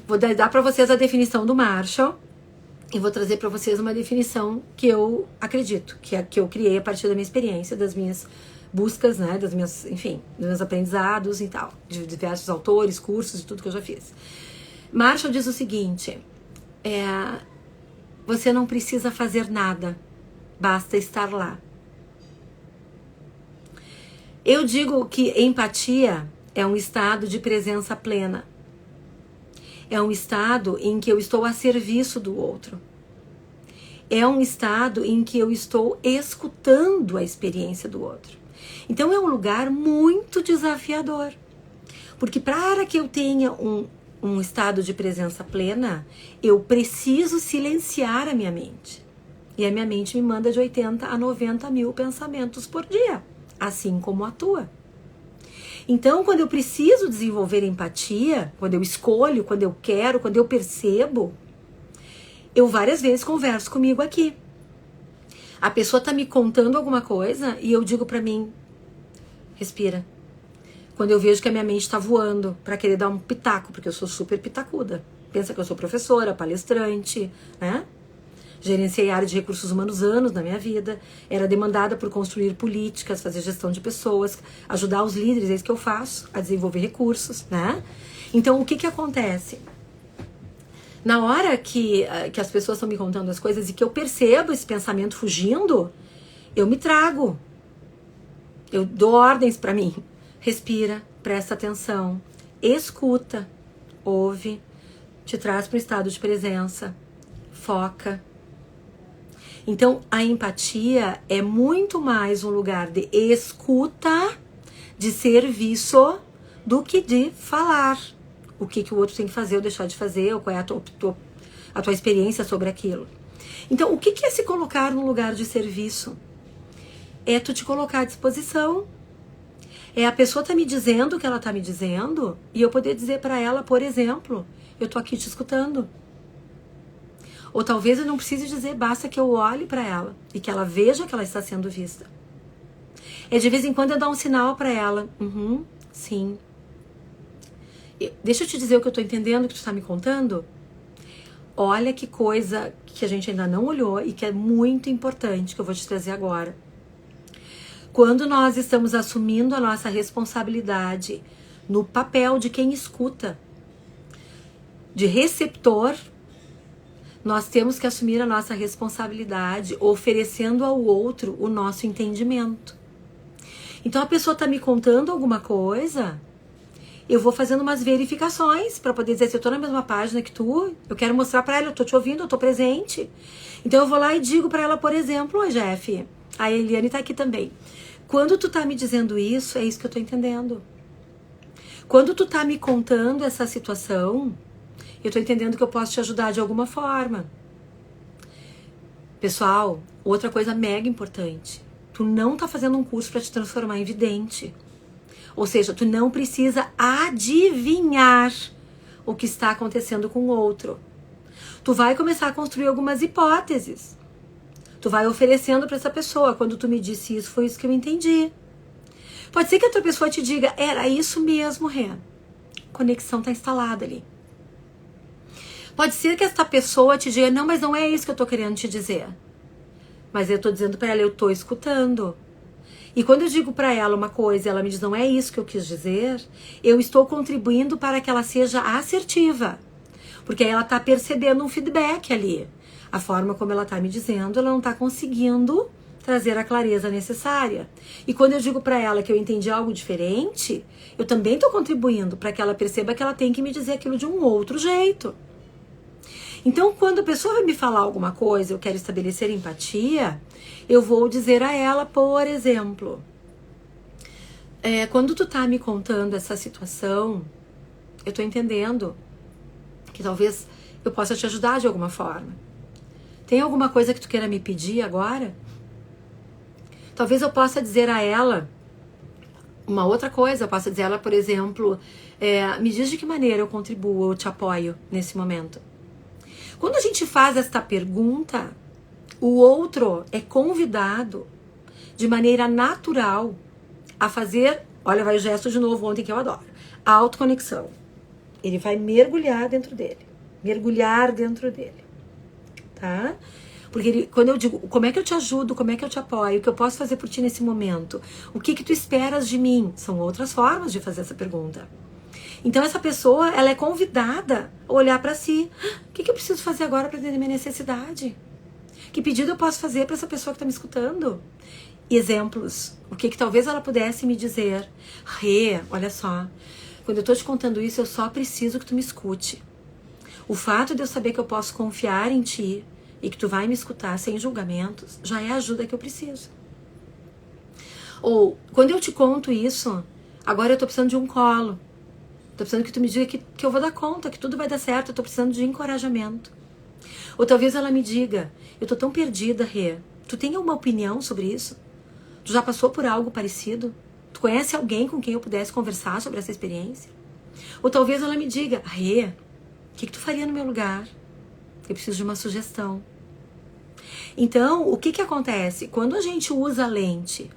Vou dar para vocês a definição do Marshall e vou trazer para vocês uma definição que eu acredito, que eu criei a partir da minha experiência, das minhas buscas, né, das minhas, enfim, dos meus aprendizados e tal, de diversos autores, cursos e tudo que eu já fiz. Marshall diz o seguinte, você não precisa fazer nada, basta estar lá. Eu digo que empatia é um estado de presença plena. É um estado em que eu estou a serviço do outro. É um estado em que eu estou escutando a experiência do outro. Então é um lugar muito desafiador. Porque para que eu tenha um estado de presença plena, eu preciso silenciar a minha mente. E a minha mente me manda de 80 a 90 mil pensamentos por dia, assim como a tua. Então, quando eu preciso desenvolver empatia, quando eu escolho, quando eu quero, quando eu percebo, eu várias vezes converso comigo aqui. A pessoa tá me contando alguma coisa e eu digo pra mim, respira. Quando eu vejo que a minha mente tá voando pra querer dar um pitaco, porque eu sou super pitacuda. Pensa que eu sou professora, palestrante, né? Gerenciei a área de recursos humanos anos na minha vida. Era demandada por construir políticas, fazer gestão de pessoas, ajudar os líderes, é isso que eu faço, a desenvolver recursos, né? Então, o que que acontece? Na hora que as pessoas estão me contando as coisas e que eu percebo esse pensamento fugindo, eu me trago. Eu dou ordens para mim. Respira, presta atenção, escuta, ouve, te traz para o estado de presença, foca. Então, a empatia é muito mais um lugar de escuta, de serviço, do que de falar. O que o outro tem que fazer ou deixar de fazer, ou qual é a tua experiência sobre aquilo. Então, o que é se colocar no lugar de serviço? É tu te colocar à disposição. É a pessoa tá me dizendo o que ela tá me dizendo, e eu poder dizer para ela, por exemplo, eu tô aqui te escutando. Ou talvez eu não precise dizer, basta que eu olhe para ela e que ela veja que ela está sendo vista. É de vez em quando eu dar um sinal para ela. Sim. Deixa eu te dizer o que eu tô entendendo, que tu tá me contando. Olha que coisa que a gente ainda não olhou e que é muito importante, que eu vou te trazer agora. Quando nós estamos assumindo a nossa responsabilidade no papel de quem escuta, de receptor, nós temos que assumir a nossa responsabilidade, oferecendo ao outro o nosso entendimento. Então a pessoa está me contando alguma coisa, eu vou fazendo umas verificações para poder dizer se eu estou na mesma página que tu, eu quero mostrar para ela, eu estou te ouvindo, eu estou presente. Então eu vou lá e digo para ela, por exemplo, oi Jeff, a Eliane está aqui também. Quando tu tá me dizendo isso, é isso que eu tô entendendo. Quando tu tá me contando essa situação, eu tô entendendo que eu posso te ajudar de alguma forma. Pessoal, outra coisa mega importante. Tu não tá fazendo um curso para te transformar em vidente. Ou seja, tu não precisa adivinhar o que está acontecendo com o outro. Tu vai começar a construir algumas hipóteses. Tu vai oferecendo para essa pessoa. Quando tu me disse isso, foi isso que eu entendi. Pode ser que a outra pessoa te diga, era isso mesmo, Rê. Conexão tá instalada ali. Pode ser que essa pessoa te diga, não, mas não é isso que eu tô querendo te dizer. Mas eu tô dizendo para ela, eu tô escutando. E quando eu digo para ela uma coisa, ela me diz, não é isso que eu quis dizer, eu estou contribuindo para que ela seja assertiva. Porque aí ela tá percebendo um feedback ali. A forma como ela tá me dizendo, ela não tá conseguindo trazer a clareza necessária. E quando eu digo para ela que eu entendi algo diferente, eu também estou contribuindo para que ela perceba que ela tem que me dizer aquilo de um outro jeito. Então, quando a pessoa vai me falar alguma coisa, eu quero estabelecer empatia, eu vou dizer a ela, por exemplo, quando tu tá me contando essa situação, eu tô entendendo que talvez eu possa te ajudar de alguma forma. Tem alguma coisa que tu queira me pedir agora? Talvez eu possa dizer a ela uma outra coisa. Eu posso dizer a ela, por exemplo, me diz de que maneira eu contribuo, eu te apoio nesse momento. Quando a gente faz esta pergunta, o outro é convidado de maneira natural a fazer, olha, vai o gesto de novo ontem que eu adoro, a autoconexão. Ele vai mergulhar dentro dele, tá? Porque quando eu digo, como é que eu te ajudo, como é que eu te apoio, o que eu posso fazer por ti nesse momento, o que tu esperas de mim, são outras formas de fazer essa pergunta. Então essa pessoa, ela é convidada a olhar para si, o que eu preciso fazer agora para atender minha necessidade? Que pedido eu posso fazer para essa pessoa que está me escutando? Exemplos, o que talvez ela pudesse me dizer, Rê, olha só, quando eu estou te contando isso, eu só preciso que tu me escute. O fato de eu saber que eu posso confiar em ti e que tu vai me escutar sem julgamentos, já é a ajuda que eu preciso. Ou, quando eu te conto isso, agora eu tô precisando de um colo. Tô precisando que tu me diga que eu vou dar conta, que tudo vai dar certo, eu tô precisando de encorajamento. Ou talvez ela me diga, eu tô tão perdida, Rê, tu tem alguma opinião sobre isso? Tu já passou por algo parecido? Tu conhece alguém com quem eu pudesse conversar sobre essa experiência? Ou talvez ela me diga, Rê, o que tu faria no meu lugar? Eu preciso de uma sugestão. Então, o que acontece? Quando a gente usa a lente,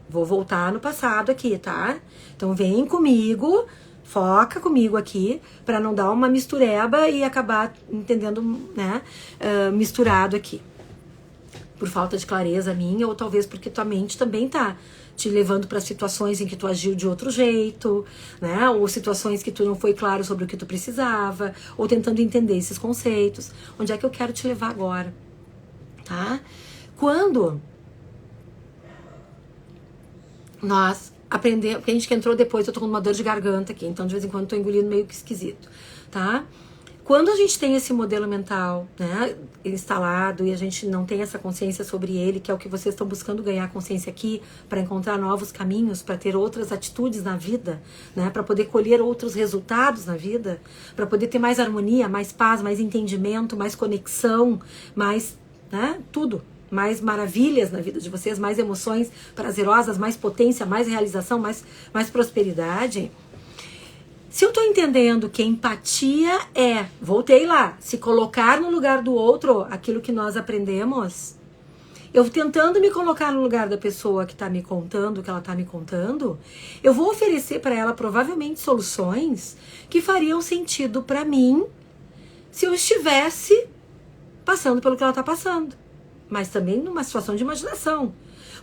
vou voltar no passado aqui, tá? Então vem comigo, foca comigo aqui, para não dar uma mistureba e acabar entendendo, né, misturado aqui. Por falta de clareza minha, ou talvez porque tua mente também tá te levando para situações em que tu agiu de outro jeito, né? Ou situações que tu não foi claro sobre o que tu precisava, ou tentando entender esses conceitos. Onde é que eu quero te levar agora? Tá? Quando nós aprendemos, porque a gente que entrou depois, eu tô com uma dor de garganta aqui, então de vez em quando eu tô engolindo meio que esquisito, tá? Quando a gente tem esse modelo mental, né, instalado, e a gente não tem essa consciência sobre ele, que é o que vocês estão buscando ganhar consciência aqui, para encontrar novos caminhos, para ter outras atitudes na vida, né, para poder colher outros resultados na vida, para poder ter mais harmonia, mais paz, mais entendimento, mais conexão, mais, né, tudo, mais maravilhas na vida de vocês, mais emoções prazerosas, mais potência, mais realização, mais prosperidade. Se eu tô entendendo que empatia voltei lá, se colocar no lugar do outro, aquilo que nós aprendemos, eu tentando me colocar no lugar da pessoa que tá me contando, que ela tá me contando, eu vou oferecer para ela provavelmente soluções que fariam sentido para mim se eu estivesse passando pelo que ela tá passando. Mas também numa situação de imaginação.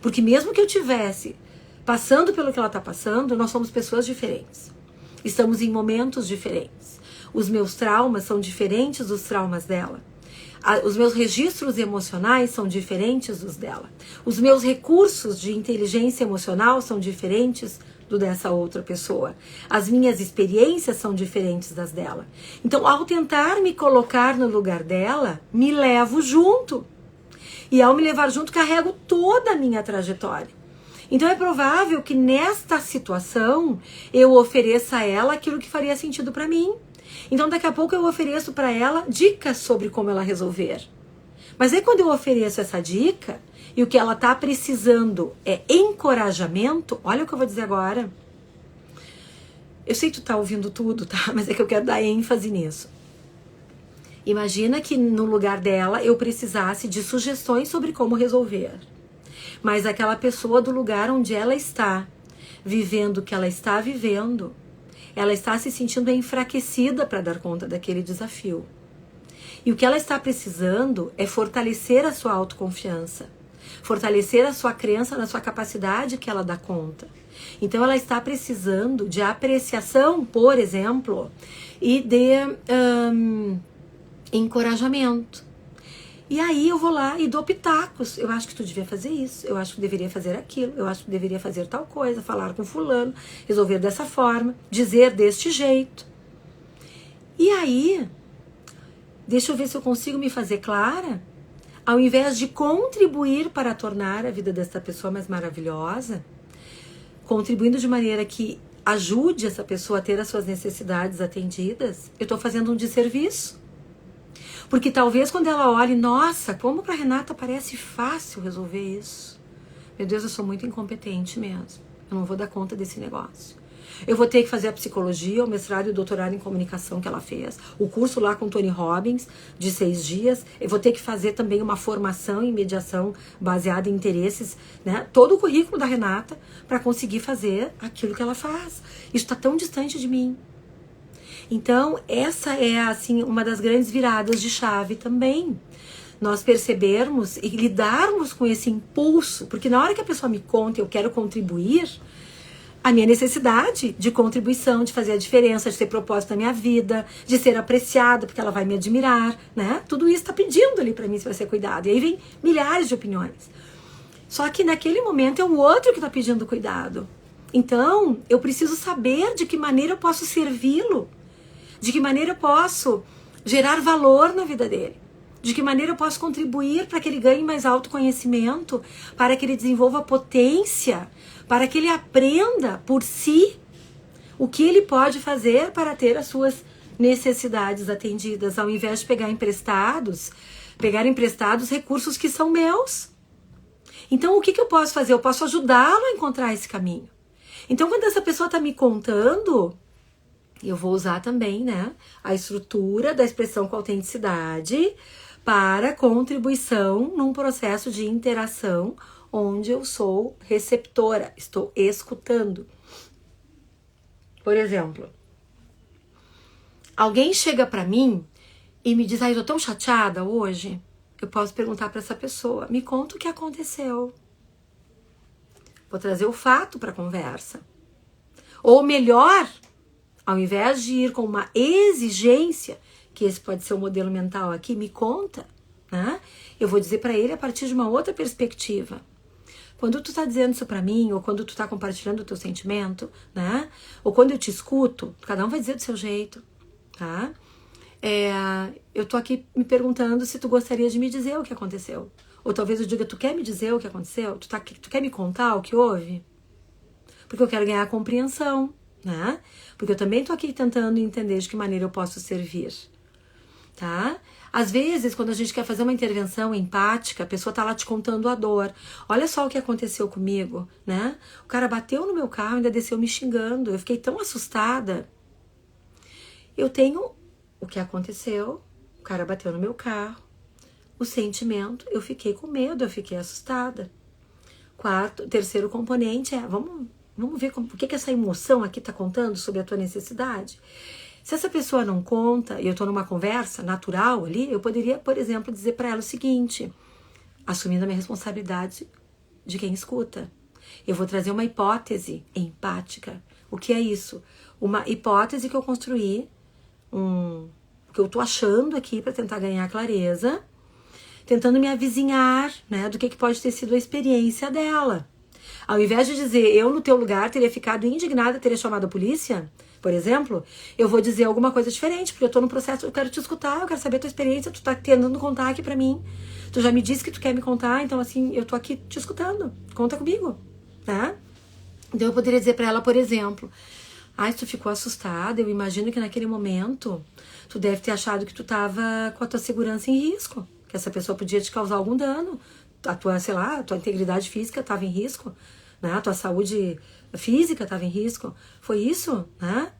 Porque mesmo que eu tivesse passando pelo que ela tá passando, nós somos pessoas diferentes. Estamos em momentos diferentes. Os meus traumas são diferentes dos traumas dela. Os meus registros emocionais são diferentes dos dela. Os meus recursos de inteligência emocional são diferentes do dessa outra pessoa. As minhas experiências são diferentes das dela. Então, ao tentar me colocar no lugar dela, me levo junto. E ao me levar junto, carrego toda a minha trajetória. Então é provável que nesta situação eu ofereça a ela aquilo que faria sentido para mim. Então daqui a pouco eu ofereço para ela dicas sobre como ela resolver. Mas aí quando eu ofereço essa dica e o que ela tá precisando é encorajamento, olha o que eu vou dizer agora. Eu sei que tu tá ouvindo tudo, tá? Mas é que eu quero dar ênfase nisso. Imagina que no lugar dela eu precisasse de sugestões sobre como resolver. Mas aquela pessoa do lugar onde ela está, vivendo o que ela está vivendo, ela está se sentindo enfraquecida para dar conta daquele desafio. E o que ela está precisando é fortalecer a sua autoconfiança, fortalecer a sua crença na sua capacidade que ela dá conta. Então ela está precisando de apreciação, por exemplo, e de encorajamento. E aí eu vou lá e dou pitacos. Eu acho que tu devia fazer isso, eu acho que tu deveria fazer aquilo, eu acho que tu deveria fazer tal coisa, falar com fulano, resolver dessa forma, dizer deste jeito. E aí, deixa eu ver se eu consigo me fazer clara. Ao invés de contribuir para tornar a vida dessa pessoa mais maravilhosa, contribuindo de maneira que ajude essa pessoa a ter as suas necessidades atendidas, eu estou fazendo um desserviço. Porque talvez quando ela olhe, nossa, como para Renata parece fácil resolver isso. Meu Deus, eu sou muito incompetente mesmo. Eu não vou dar conta desse negócio. Eu vou ter que fazer a psicologia, o mestrado e o doutorado em comunicação que ela fez, o curso lá com Tony Robbins, de 6 dias. Eu vou ter que fazer também uma formação em mediação baseada em interesses, né? Todo o currículo da Renata para conseguir fazer aquilo que ela faz. Isso está tão distante de mim. Então, essa é, assim, uma das grandes viradas de chave também. Nós percebermos e lidarmos com esse impulso, porque na hora que a pessoa me conta, eu quero contribuir, a minha necessidade de contribuição, de fazer a diferença, de ter propósito na minha vida, de ser apreciada, porque ela vai me admirar, né? Tudo isso está pedindo ali para mim se vai ser cuidado. E aí vem milhares de opiniões. Só que naquele momento é o outro que está pedindo cuidado. Então, eu preciso saber de que maneira eu posso servi-lo, de que maneira eu posso gerar valor na vida dele, de que maneira eu posso contribuir para que ele ganhe mais autoconhecimento, para que ele desenvolva potência, para que ele aprenda por si o que ele pode fazer para ter as suas necessidades atendidas, ao invés de pegar emprestados recursos que são meus. Então, o que eu posso fazer? Eu posso ajudá-lo a encontrar esse caminho. Então, quando essa pessoa está me contando, eu vou usar também, né, a estrutura da expressão com autenticidade para contribuição num processo de interação onde eu sou receptora, estou escutando. Por exemplo, alguém chega para mim e me diz, eu tô tão chateada hoje. Eu posso perguntar para essa pessoa, me conta o que aconteceu. Vou trazer o fato para a conversa. Ou melhor, ao invés de ir com uma exigência, que esse pode ser o modelo mental aqui, me conta, né? Eu vou dizer para ele a partir de uma outra perspectiva. Quando tu tá dizendo isso pra mim, ou quando tu tá compartilhando o teu sentimento, né? Ou quando eu te escuto, cada um vai dizer do seu jeito, tá? Eu tô aqui me perguntando se tu gostaria de me dizer o que aconteceu. Ou talvez eu diga, tu quer me dizer o que aconteceu? Tu quer me contar o que houve? Porque eu quero ganhar compreensão, né? Porque eu também tô aqui tentando entender de que maneira eu posso servir, tá? Às vezes, quando a gente quer fazer uma intervenção empática, a pessoa tá lá te contando a dor. Olha só o que aconteceu comigo, né? O cara bateu no meu carro e ainda desceu me xingando. Eu fiquei tão assustada. Eu tenho o que aconteceu, o cara bateu no meu carro, o sentimento, eu fiquei com medo, eu fiquei assustada. Terceiro componente vamos ver o que essa emoção aqui tá contando sobre a tua necessidade. Se essa pessoa não conta, e eu tô numa conversa natural ali, eu poderia, por exemplo, dizer para ela o seguinte, assumindo a minha responsabilidade de quem escuta. Eu vou trazer uma hipótese empática. O que é isso? Uma hipótese que eu construí, que eu tô achando aqui para tentar ganhar clareza, tentando me avizinhar, né, do que pode ter sido a experiência dela. Ao invés de dizer, eu no teu lugar teria ficado indignada, teria chamado a polícia, por exemplo, eu vou dizer alguma coisa diferente, porque eu tô no processo, eu quero te escutar, eu quero saber a tua experiência, tu tá tentando contar aqui pra mim. Tu já me disse que tu quer me contar, então assim, eu tô aqui te escutando, conta comigo, tá? Então eu poderia dizer pra ela, por exemplo, se tu ficou assustada, eu imagino que naquele momento tu deve ter achado que tu tava com a tua segurança em risco, que essa pessoa podia te causar algum dano, a tua, sei lá, a tua integridade física estava em risco, né? A tua saúde física estava em risco. Foi isso, né?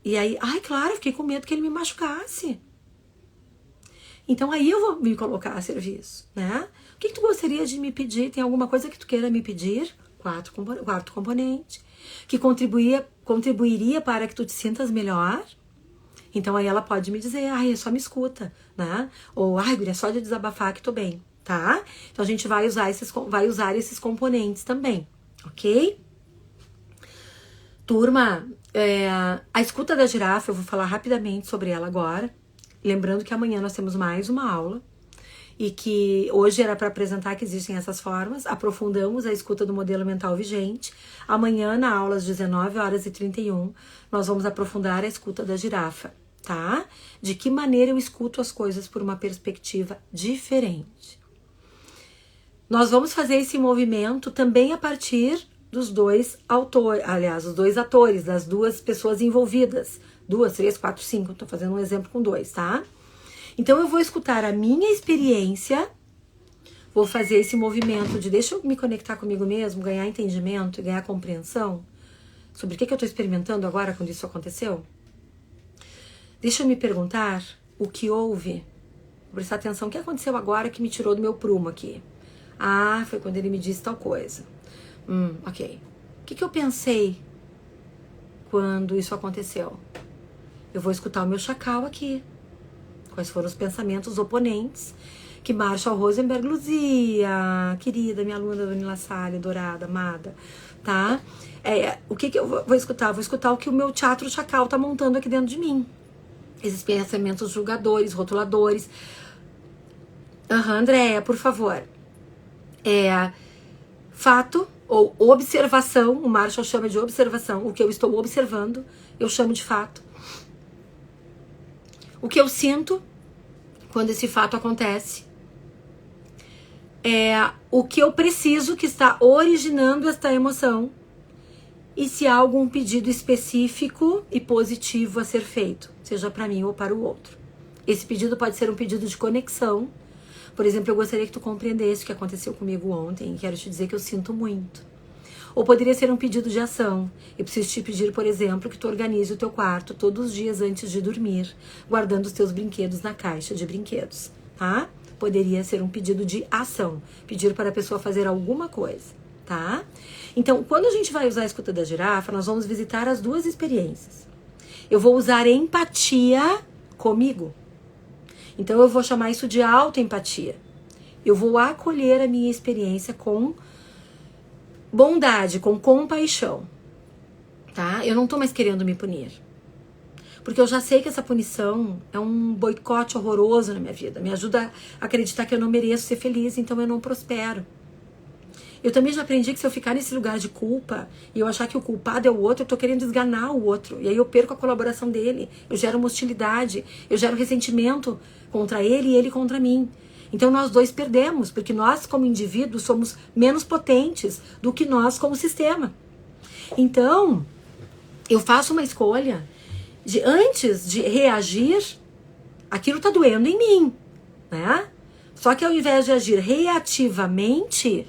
E aí, claro, eu fiquei com medo que ele me machucasse. Então aí eu vou me colocar a serviço, né? O que tu gostaria de me pedir? Tem alguma coisa que tu queira me pedir? Quarto componente. Que contribuiria para que tu te sintas melhor. Então aí ela pode me dizer, só me escuta, né? Ou, guria, só de desabafar que tô bem, tá? Então a gente vai usar esses componentes também, ok? Turma, a escuta da girafa, eu vou falar rapidamente sobre ela agora. Lembrando que amanhã nós temos mais uma aula. e que hoje era para apresentar que existem essas formas. Aprofundamos a escuta do modelo mental vigente. Amanhã, na aula às 19h31, nós vamos aprofundar a escuta da girafa, tá? De que maneira eu escuto as coisas por uma perspectiva diferente. Nós vamos fazer esse movimento também a partir dos dois autores, aliás, os dois atores, das duas pessoas envolvidas. 2, 3, 4, 5, tô fazendo um exemplo com 2, tá? Então eu vou escutar a minha experiência, vou fazer esse movimento de deixa eu me conectar comigo mesmo, ganhar entendimento e ganhar compreensão sobre o que eu tô experimentando agora quando isso aconteceu. Deixa eu me perguntar o que houve, vou prestar atenção, o que aconteceu agora que me tirou do meu prumo aqui? Ah, foi quando ele me disse tal coisa. Ok. O que eu pensei quando isso aconteceu? Eu vou escutar o meu chacal aqui. Quais foram os pensamentos oponentes que Marshall Rosenberg, Luzia, querida, minha aluna da Vanilla Salles, adorada, amada, tá? O que eu vou escutar? Vou escutar o que o meu teatro chacal tá montando aqui dentro de mim. Esses pensamentos julgadores, rotuladores. Andréia, por favor. Fato ou observação, o Marshall chama de observação, o que eu estou observando, eu chamo de fato. O que eu sinto quando esse fato acontece é o que eu preciso que está originando esta emoção e se há algum pedido específico e positivo a ser feito, seja para mim ou para o outro. Esse pedido pode ser um pedido de conexão. Por exemplo, eu gostaria que tu compreendesse o que aconteceu comigo ontem e quero te dizer que eu sinto muito. Ou poderia ser um pedido de ação. Eu preciso te pedir, por exemplo, que tu organize o teu quarto todos os dias antes de dormir, guardando os teus brinquedos na caixa de brinquedos, tá? Poderia ser um pedido de ação, pedir para a pessoa fazer alguma coisa, tá? Então, quando a gente vai usar a escuta da girafa, nós vamos visitar as duas experiências. Eu vou usar empatia comigo. Então, eu vou chamar isso de autoempatia. Eu vou acolher a minha experiência com bondade, com compaixão, tá? Eu não tô mais querendo me punir. Porque eu já sei que essa punição é um boicote horroroso na minha vida. Me ajuda a acreditar que eu não mereço ser feliz, então eu não prospero. Eu também já aprendi que se eu ficar nesse lugar de culpa e eu achar que o culpado é o outro, eu tô querendo esganar o outro. E aí eu perco a colaboração dele. Eu gero uma hostilidade, eu gero ressentimento contra ele e ele contra mim. Então nós dois perdemos, porque nós como indivíduos somos menos potentes do que nós como sistema. Então, eu faço uma escolha de antes de reagir, aquilo tá doendo em mim, né? Só que ao invés de agir reativamente,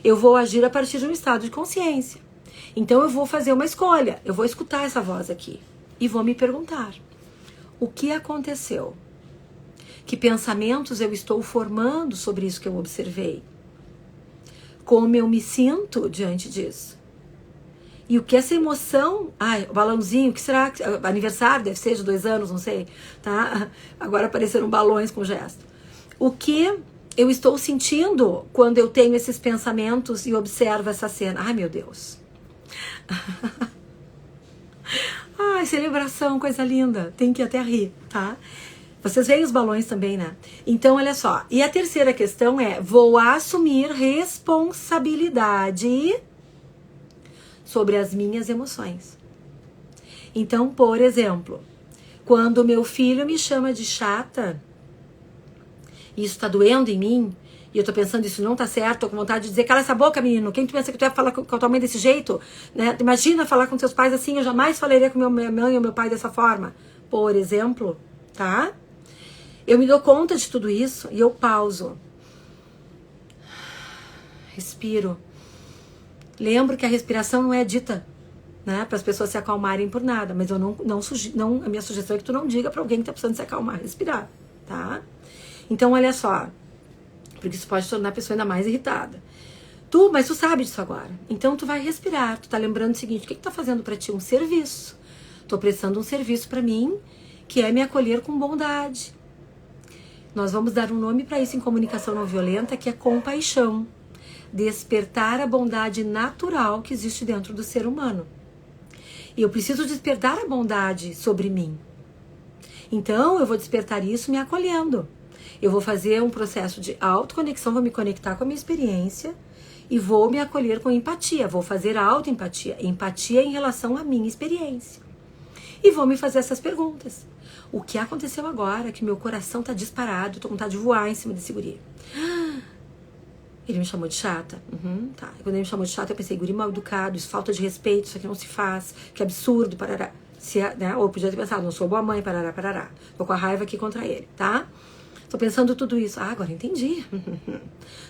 eu vou agir a partir de um estado de consciência. Então eu vou fazer uma escolha, eu vou escutar essa voz aqui e vou me perguntar: o que aconteceu? Que pensamentos eu estou formando sobre isso que eu observei? Como eu me sinto diante disso? E o que essa emoção... o balãozinho, o que será? Aniversário, deve ser de 2 anos, não sei. Tá? Agora apareceram balões com gesto. O que eu estou sentindo quando eu tenho esses pensamentos e observo essa cena? Ai, meu Deus. Ai, celebração, coisa linda. Tem que até rir, tá? Vocês veem os balões também, né? Então, olha só. E a terceira questão é: vou assumir responsabilidade sobre as minhas emoções. Então, por exemplo, quando meu filho me chama de chata, e isso tá doendo em mim, e eu tô pensando, isso não tá certo, tô com vontade de dizer: cala essa boca, menino, quem tu pensa que tu vai falar com a tua mãe desse jeito? Né? Imagina falar com seus pais assim, eu jamais falaria com minha mãe ou meu pai dessa forma. Por exemplo, tá? Eu me dou conta de tudo isso e eu pauso. Respiro. Lembro que a respiração não é dita, né, para as pessoas se acalmarem por nada, mas eu a minha sugestão é que tu não diga para alguém que tá precisando se acalmar, respirar, tá? Então, olha só, porque isso pode tornar a pessoa ainda mais irritada. Mas tu sabe disso agora. Então, tu vai respirar, tu tá lembrando o seguinte: o que tá fazendo para ti? Um serviço. Tô prestando um serviço para mim, que é me acolher com bondade. Nós vamos dar um nome para isso em comunicação não violenta, que é compaixão. Despertar a bondade natural que existe dentro do ser humano. E eu preciso despertar a bondade sobre mim. Então, eu vou despertar isso me acolhendo. Eu vou fazer um processo de autoconexão, vou me conectar com a minha experiência e vou me acolher com empatia. Vou fazer autoempatia, empatia em relação à minha experiência. E vou me fazer essas perguntas. O que aconteceu agora? Que meu coração tá disparado, tô com vontade de voar em cima desse guri. Ele me chamou de chata? Tá. E quando ele me chamou de chata, eu pensei, guri mal educado, isso falta de respeito, isso aqui não se faz, que absurdo, parará. Né? Ou eu podia ter pensado, não sou boa mãe, parará, parará. Tô com a raiva aqui contra ele, tá? Tô pensando tudo isso. Ah, agora entendi.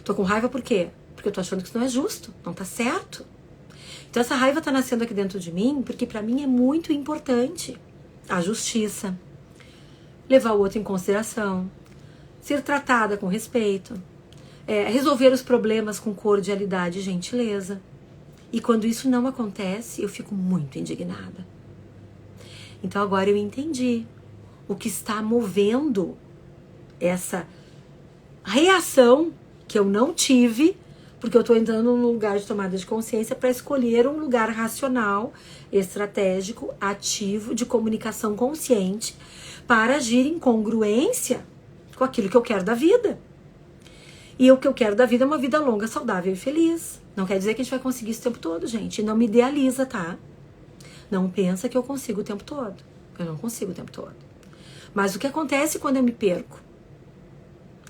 Tô com raiva por quê? Porque eu tô achando que isso não é justo, não tá certo. Então essa raiva tá nascendo aqui dentro de mim, porque pra mim é muito importante a justiça, levar o outro em consideração, ser tratada com respeito, resolver os problemas com cordialidade e gentileza. E quando isso não acontece, eu fico muito indignada. Então agora eu entendi o que está movendo essa reação que eu não tive, porque eu estou entrando num lugar de tomada de consciência para escolher um lugar racional, estratégico, ativo, de comunicação consciente, para agir em congruência com aquilo que eu quero da vida. E o que eu quero da vida é uma vida longa, saudável e feliz. Não quer dizer que a gente vai conseguir isso o tempo todo, gente. E não me idealiza, tá? Não pensa que eu consigo o tempo todo. Eu não consigo o tempo todo. Mas o que acontece quando eu me perco?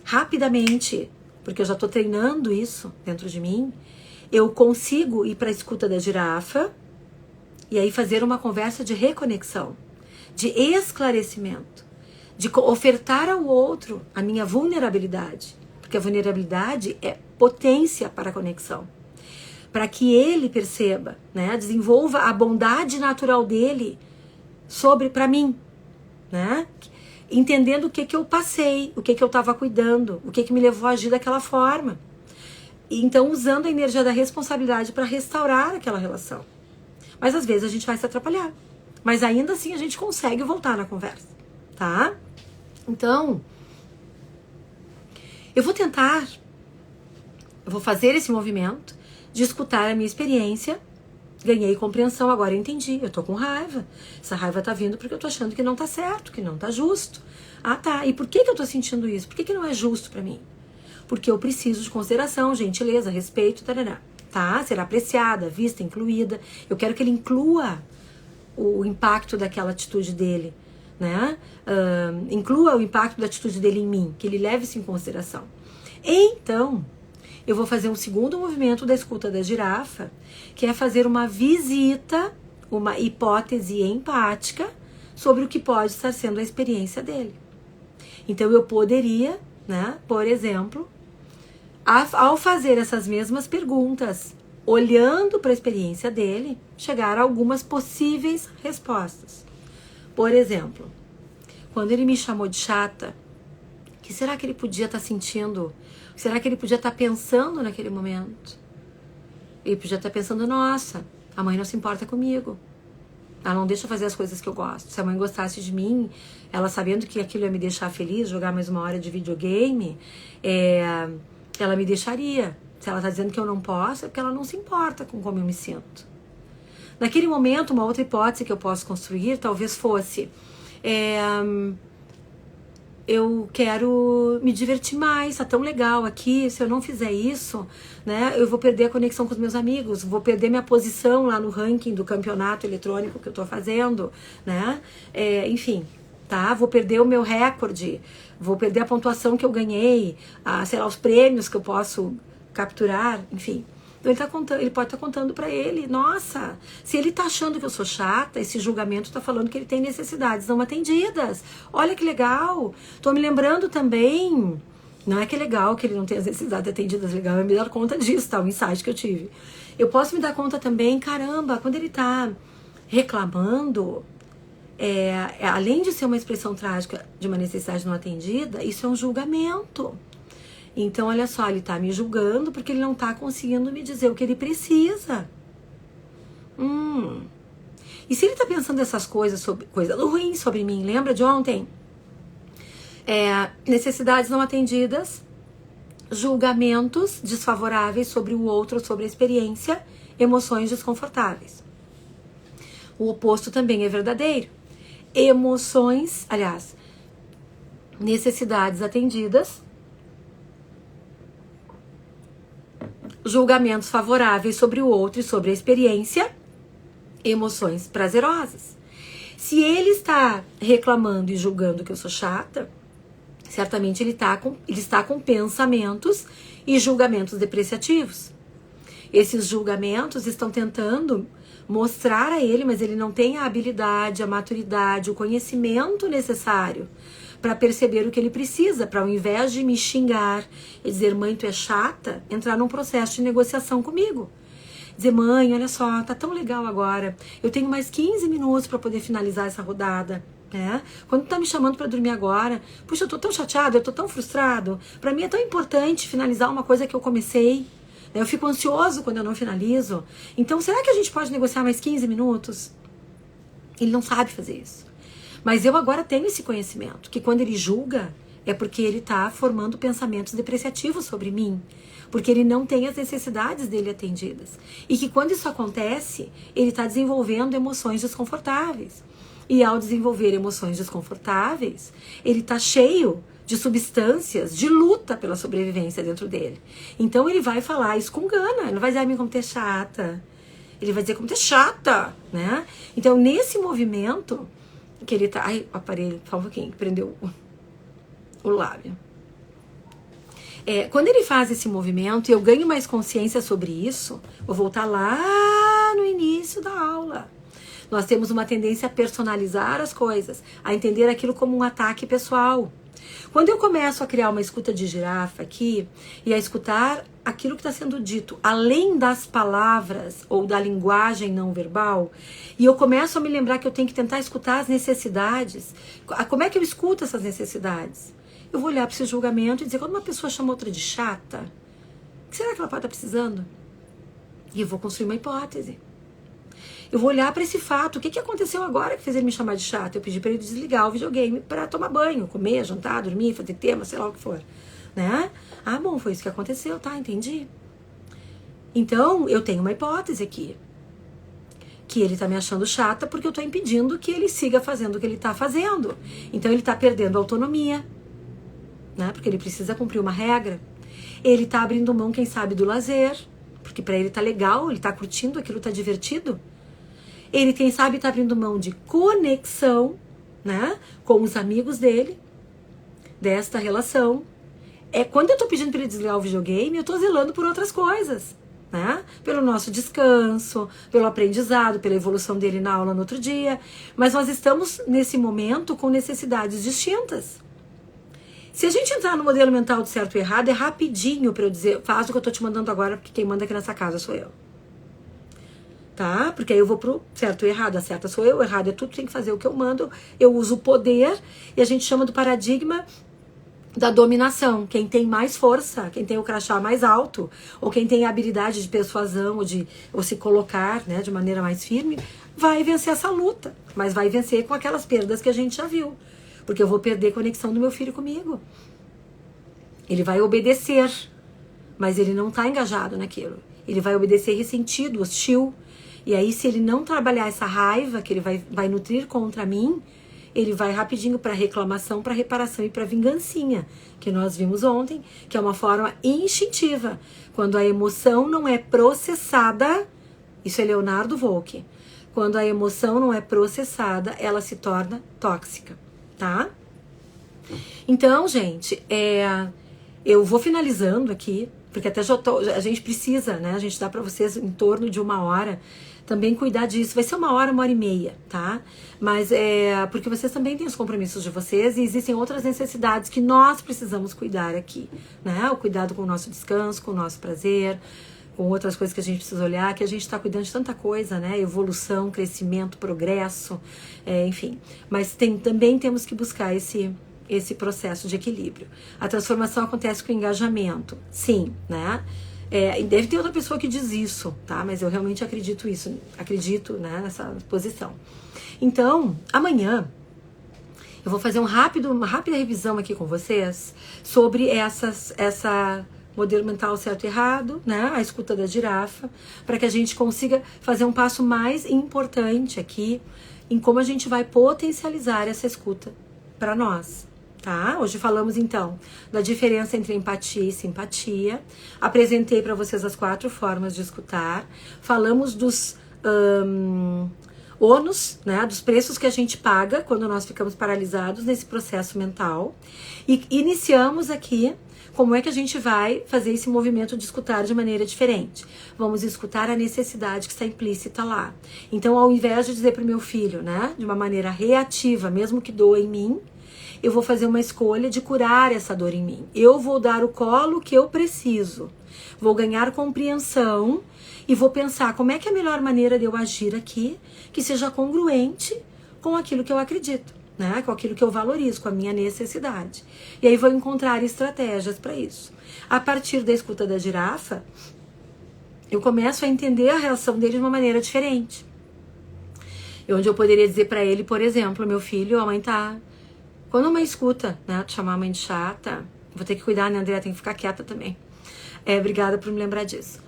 Rapidamente, porque eu já estou treinando isso dentro de mim, eu consigo ir para a escuta da girafa e aí fazer uma conversa de reconexão, de esclarecimento, de ofertar ao outro a minha vulnerabilidade. Porque a vulnerabilidade é potência para a conexão. Para que ele perceba, né, desenvolva a bondade natural dele para mim, né? Entendendo o que eu passei, o que eu estava cuidando, o que me levou a agir daquela forma. E então usando a energia da responsabilidade para restaurar aquela relação. Mas às vezes a gente vai se atrapalhar. Mas ainda assim a gente consegue voltar na conversa, tá? Então, eu vou fazer esse movimento de escutar a minha experiência. Ganhei compreensão, agora eu entendi. Eu tô com raiva. Essa raiva tá vindo porque eu tô achando que não tá certo, que não tá justo. Ah, tá. E por que eu tô sentindo isso? Por que não é justo pra mim? Porque eu preciso de consideração, gentileza, respeito, tarará. Tá? Ser apreciada, vista, incluída. Eu quero que ele inclua o impacto daquela atitude dele, né? Inclua o impacto da atitude dele em mim, que ele leve isso em consideração. Então, eu vou fazer um segundo movimento da escuta da girafa, que é fazer uma visita, uma hipótese empática sobre o que pode estar sendo a experiência dele. Então, eu poderia, né, por exemplo, ao fazer essas mesmas perguntas, olhando para a experiência dele, chegar a algumas possíveis respostas. Por exemplo, quando ele me chamou de chata, o que será que ele podia estar sentindo? O que será que ele podia estar pensando naquele momento? Ele podia estar pensando, nossa, a mãe não se importa comigo. Ela não deixa eu fazer as coisas que eu gosto. Se a mãe gostasse de mim, ela sabendo que aquilo ia me deixar feliz, jogar mais uma hora de videogame, ela me deixaria. Se ela está dizendo que eu não posso, é porque ela não se importa com como eu me sinto. Naquele momento, uma outra hipótese que eu posso construir talvez fosse: eu quero me divertir mais, tá tão legal aqui, se eu não fizer isso, né, eu vou perder a conexão com os meus amigos, vou perder minha posição lá no ranking do campeonato eletrônico que eu tô fazendo, né, enfim, tá, vou perder o meu recorde, vou perder a pontuação que eu ganhei, sei lá, os prêmios que eu posso capturar, enfim. Então ele pode estar contando pra ele, nossa, se ele tá achando que eu sou chata, esse julgamento tá falando que ele tem necessidades não atendidas. Olha que legal. Tô me lembrando também, não é que é legal que ele não tenha as necessidades atendidas, legal é me dar conta disso, tá? O insight que eu tive. Eu posso me dar conta também, caramba, quando ele tá reclamando, além de ser uma expressão trágica de uma necessidade não atendida, isso é um julgamento. Então, olha só, ele tá me julgando porque ele não tá conseguindo me dizer o que ele precisa. E se ele tá pensando essas coisas, coisas ruins sobre mim, lembra de ontem? Necessidades não atendidas, julgamentos desfavoráveis sobre o outro, sobre a experiência, emoções desconfortáveis. O oposto também é verdadeiro. Emoções, aliás, necessidades atendidas, julgamentos favoráveis sobre o outro e sobre a experiência, emoções prazerosas. Se ele está reclamando e julgando que eu sou chata, certamente ele está com pensamentos e julgamentos depreciativos. Esses julgamentos estão tentando mostrar a ele, mas ele não tem a habilidade, a maturidade, o conhecimento necessário para perceber o que ele precisa, para ao invés de me xingar e dizer, mãe, tu é chata, entrar num processo de negociação comigo. Dizer, mãe, olha só, tá tão legal agora, eu tenho mais 15 minutos para poder finalizar essa rodada. Quando tu tá me chamando para dormir agora, puxa, eu tô tão chateado, eu tô tão frustrado, para mim é tão importante finalizar uma coisa que eu comecei. Eu fico ansioso quando eu não finalizo. Então, será que a gente pode negociar mais 15 minutos? Ele não sabe fazer isso. Mas eu agora tenho esse conhecimento, que quando ele julga, é porque ele está formando pensamentos depreciativos sobre mim. Porque ele não tem as necessidades dele atendidas. E que quando isso acontece, ele está desenvolvendo emoções desconfortáveis. E ao desenvolver emoções desconfortáveis, ele está cheio de substâncias, de luta pela sobrevivência dentro dele. Então ele vai falar isso com gana, ele não vai dizer, ai, como tu é chata. Ele vai dizer, como tu é chata, né? Então nesse movimento que ele tá... Ai, o aparelho, só um pouquinho, prendeu o lábio. Quando ele faz esse movimento e eu ganho mais consciência sobre isso, vou voltar lá no início da aula. Nós temos uma tendência a personalizar as coisas, a entender aquilo como um ataque pessoal. Quando eu começo a criar uma escuta de girafa aqui e a escutar aquilo que está sendo dito, além das palavras ou da linguagem não verbal, e eu começo a me lembrar que eu tenho que tentar escutar as necessidades, como é que eu escuto essas necessidades? Eu vou olhar para esse julgamento e dizer, quando uma pessoa chama outra de chata, o que será que ela pode estar precisando? E eu vou construir uma hipótese. Eu vou olhar para esse fato. O que aconteceu agora que fez ele me chamar de chato? Eu pedi para ele desligar o videogame para tomar banho, comer, jantar, dormir, fazer tema, sei lá o que for. Né? Ah, bom, foi isso que aconteceu, tá? Entendi. Então, eu tenho uma hipótese aqui. Que ele tá me achando chata porque eu tô impedindo que ele siga fazendo o que ele tá fazendo. Então, ele tá perdendo a autonomia. Né? Porque ele precisa cumprir uma regra. Ele tá abrindo mão, quem sabe, do lazer. Porque para ele tá legal, ele tá curtindo, aquilo tá divertido. Ele, quem sabe, está abrindo mão de conexão, né, com os amigos dele, desta relação. Quando eu estou pedindo para ele desligar o videogame, eu estou zelando por outras coisas, né? Pelo nosso descanso, pelo aprendizado, pela evolução dele na aula no outro dia. Mas nós estamos, nesse momento, com necessidades distintas. Se a gente entrar no modelo mental de certo e errado, é rapidinho para eu dizer, faz o que eu estou te mandando agora, porque quem manda aqui nessa casa sou eu. Tá? Porque aí eu vou pro certo e errado. A certa sou eu, o errado é tu tem que fazer o que eu mando. Eu uso o poder e a gente chama do paradigma da dominação. Quem tem mais força, quem tem o crachá mais alto, ou quem tem a habilidade de persuasão ou se colocar, né, de maneira mais firme, vai vencer essa luta. Mas vai vencer com aquelas perdas que a gente já viu. Porque eu vou perder a conexão do meu filho comigo. Ele vai obedecer, mas ele não está engajado naquilo. Ele vai obedecer ressentido, hostil. E aí, se ele não trabalhar essa raiva que ele vai nutrir contra mim, ele vai rapidinho para reclamação, para reparação e para vingancinha, que nós vimos ontem, que é uma forma instintiva. Quando a emoção não é processada, isso é Leonardo Volk, quando a emoção não é processada, ela se torna tóxica, tá? Então, gente, eu vou finalizando aqui, porque até a gente precisa, né? A gente dá para vocês em torno de 1 hora também cuidar disso. Vai ser 1 hora, 1h30, tá? Mas porque vocês também têm os compromissos de vocês e existem outras necessidades que nós precisamos cuidar aqui, né? O cuidado com o nosso descanso, com o nosso prazer, com outras coisas que a gente precisa olhar, que a gente está cuidando de tanta coisa, né? Evolução, crescimento, progresso, enfim. Mas também temos que buscar esse processo de equilíbrio. A transformação acontece com o engajamento, sim, né? E deve ter outra pessoa que diz isso, tá? Mas eu realmente acredito, né, nessa posição. Então, amanhã eu vou fazer uma rápida revisão aqui com vocês sobre essa modelo mental certo e errado, né? A escuta da girafa, para que a gente consiga fazer um passo mais importante aqui em como a gente vai potencializar essa escuta para nós. tá? Hoje falamos então da diferença entre empatia e simpatia. Apresentei para vocês as 4 formas de escutar. Falamos dos ônus, né, dos preços que a gente paga quando nós ficamos paralisados nesse processo mental. E iniciamos aqui como é que a gente vai fazer esse movimento de escutar de maneira diferente. Vamos escutar a necessidade que está implícita lá. Então, ao invés de dizer para o meu filho, né, de uma maneira reativa, mesmo que doa em mim, eu vou fazer uma escolha de curar essa dor em mim. Eu vou dar o colo que eu preciso. Vou ganhar compreensão e vou pensar como é que é a melhor maneira de eu agir aqui que seja congruente com aquilo que eu acredito, né? Com aquilo que eu valorizo, com a minha necessidade. E aí vou encontrar estratégias para isso. A partir da escuta da girafa, eu começo a entender a reação dele de uma maneira diferente. Onde eu poderia dizer para ele, por exemplo, meu filho, a mãe tá... Quando a mãe escuta, né, te chamar a mãe de chata, vou ter que cuidar, né, André? Tem que ficar quieta também. Obrigada por me lembrar disso.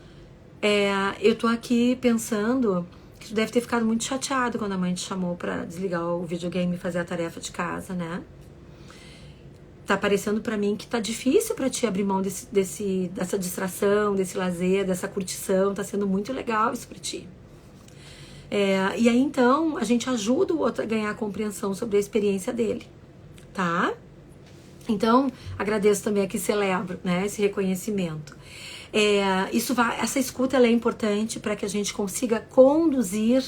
Eu tô aqui pensando que tu deve ter ficado muito chateado quando a mãe te chamou pra desligar o videogame e fazer a tarefa de casa, né? Tá parecendo pra mim que tá difícil pra ti abrir mão dessa distração, desse lazer, dessa curtição. Tá sendo muito legal isso pra ti. E aí, então, a gente ajuda o outro a ganhar compreensão sobre a experiência dele, tá? Então, agradeço também aqui, celebro, né, esse reconhecimento. Essa escuta ela é importante para que a gente consiga conduzir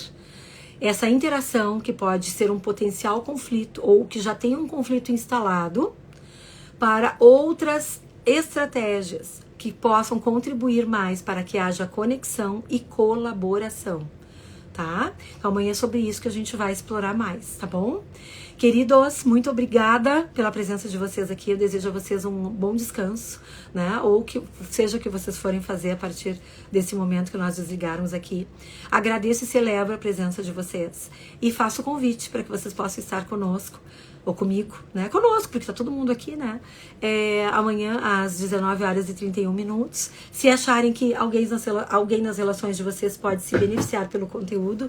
essa interação que pode ser um potencial conflito ou que já tem um conflito instalado para outras estratégias que possam contribuir mais para que haja conexão e colaboração, tá? Então amanhã é sobre isso que a gente vai explorar mais, tá bom? Queridos, muito obrigada pela presença de vocês aqui. Eu desejo a vocês um bom descanso, né? Ou que seja o que vocês forem fazer a partir desse momento que nós desligarmos aqui. Agradeço e celebro a presença de vocês. E faço o convite para que vocês possam estar conosco, ou comigo, né? Conosco, porque tá todo mundo aqui, né? Amanhã, às 19h31. Se acharem que alguém nas relações de vocês pode se beneficiar pelo conteúdo,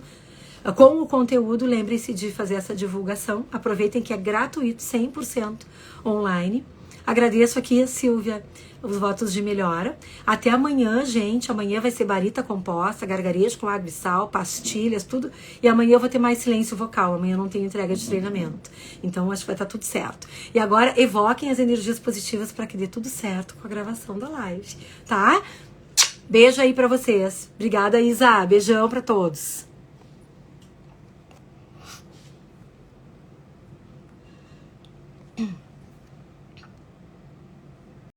com o conteúdo, lembrem-se de fazer essa divulgação. Aproveitem que é gratuito, 100% online. Agradeço aqui, Silvia, os votos de melhora. Até amanhã, gente. Amanhã vai ser barita composta, gargarejo com água e sal, pastilhas, tudo. E amanhã eu vou ter mais silêncio vocal. Amanhã eu não tenho entrega de treinamento. Então, acho que vai estar tudo certo. E agora, evoquem as energias positivas para que dê tudo certo com a gravação da live, tá? Beijo aí pra vocês. Obrigada, Isa. Beijão pra todos.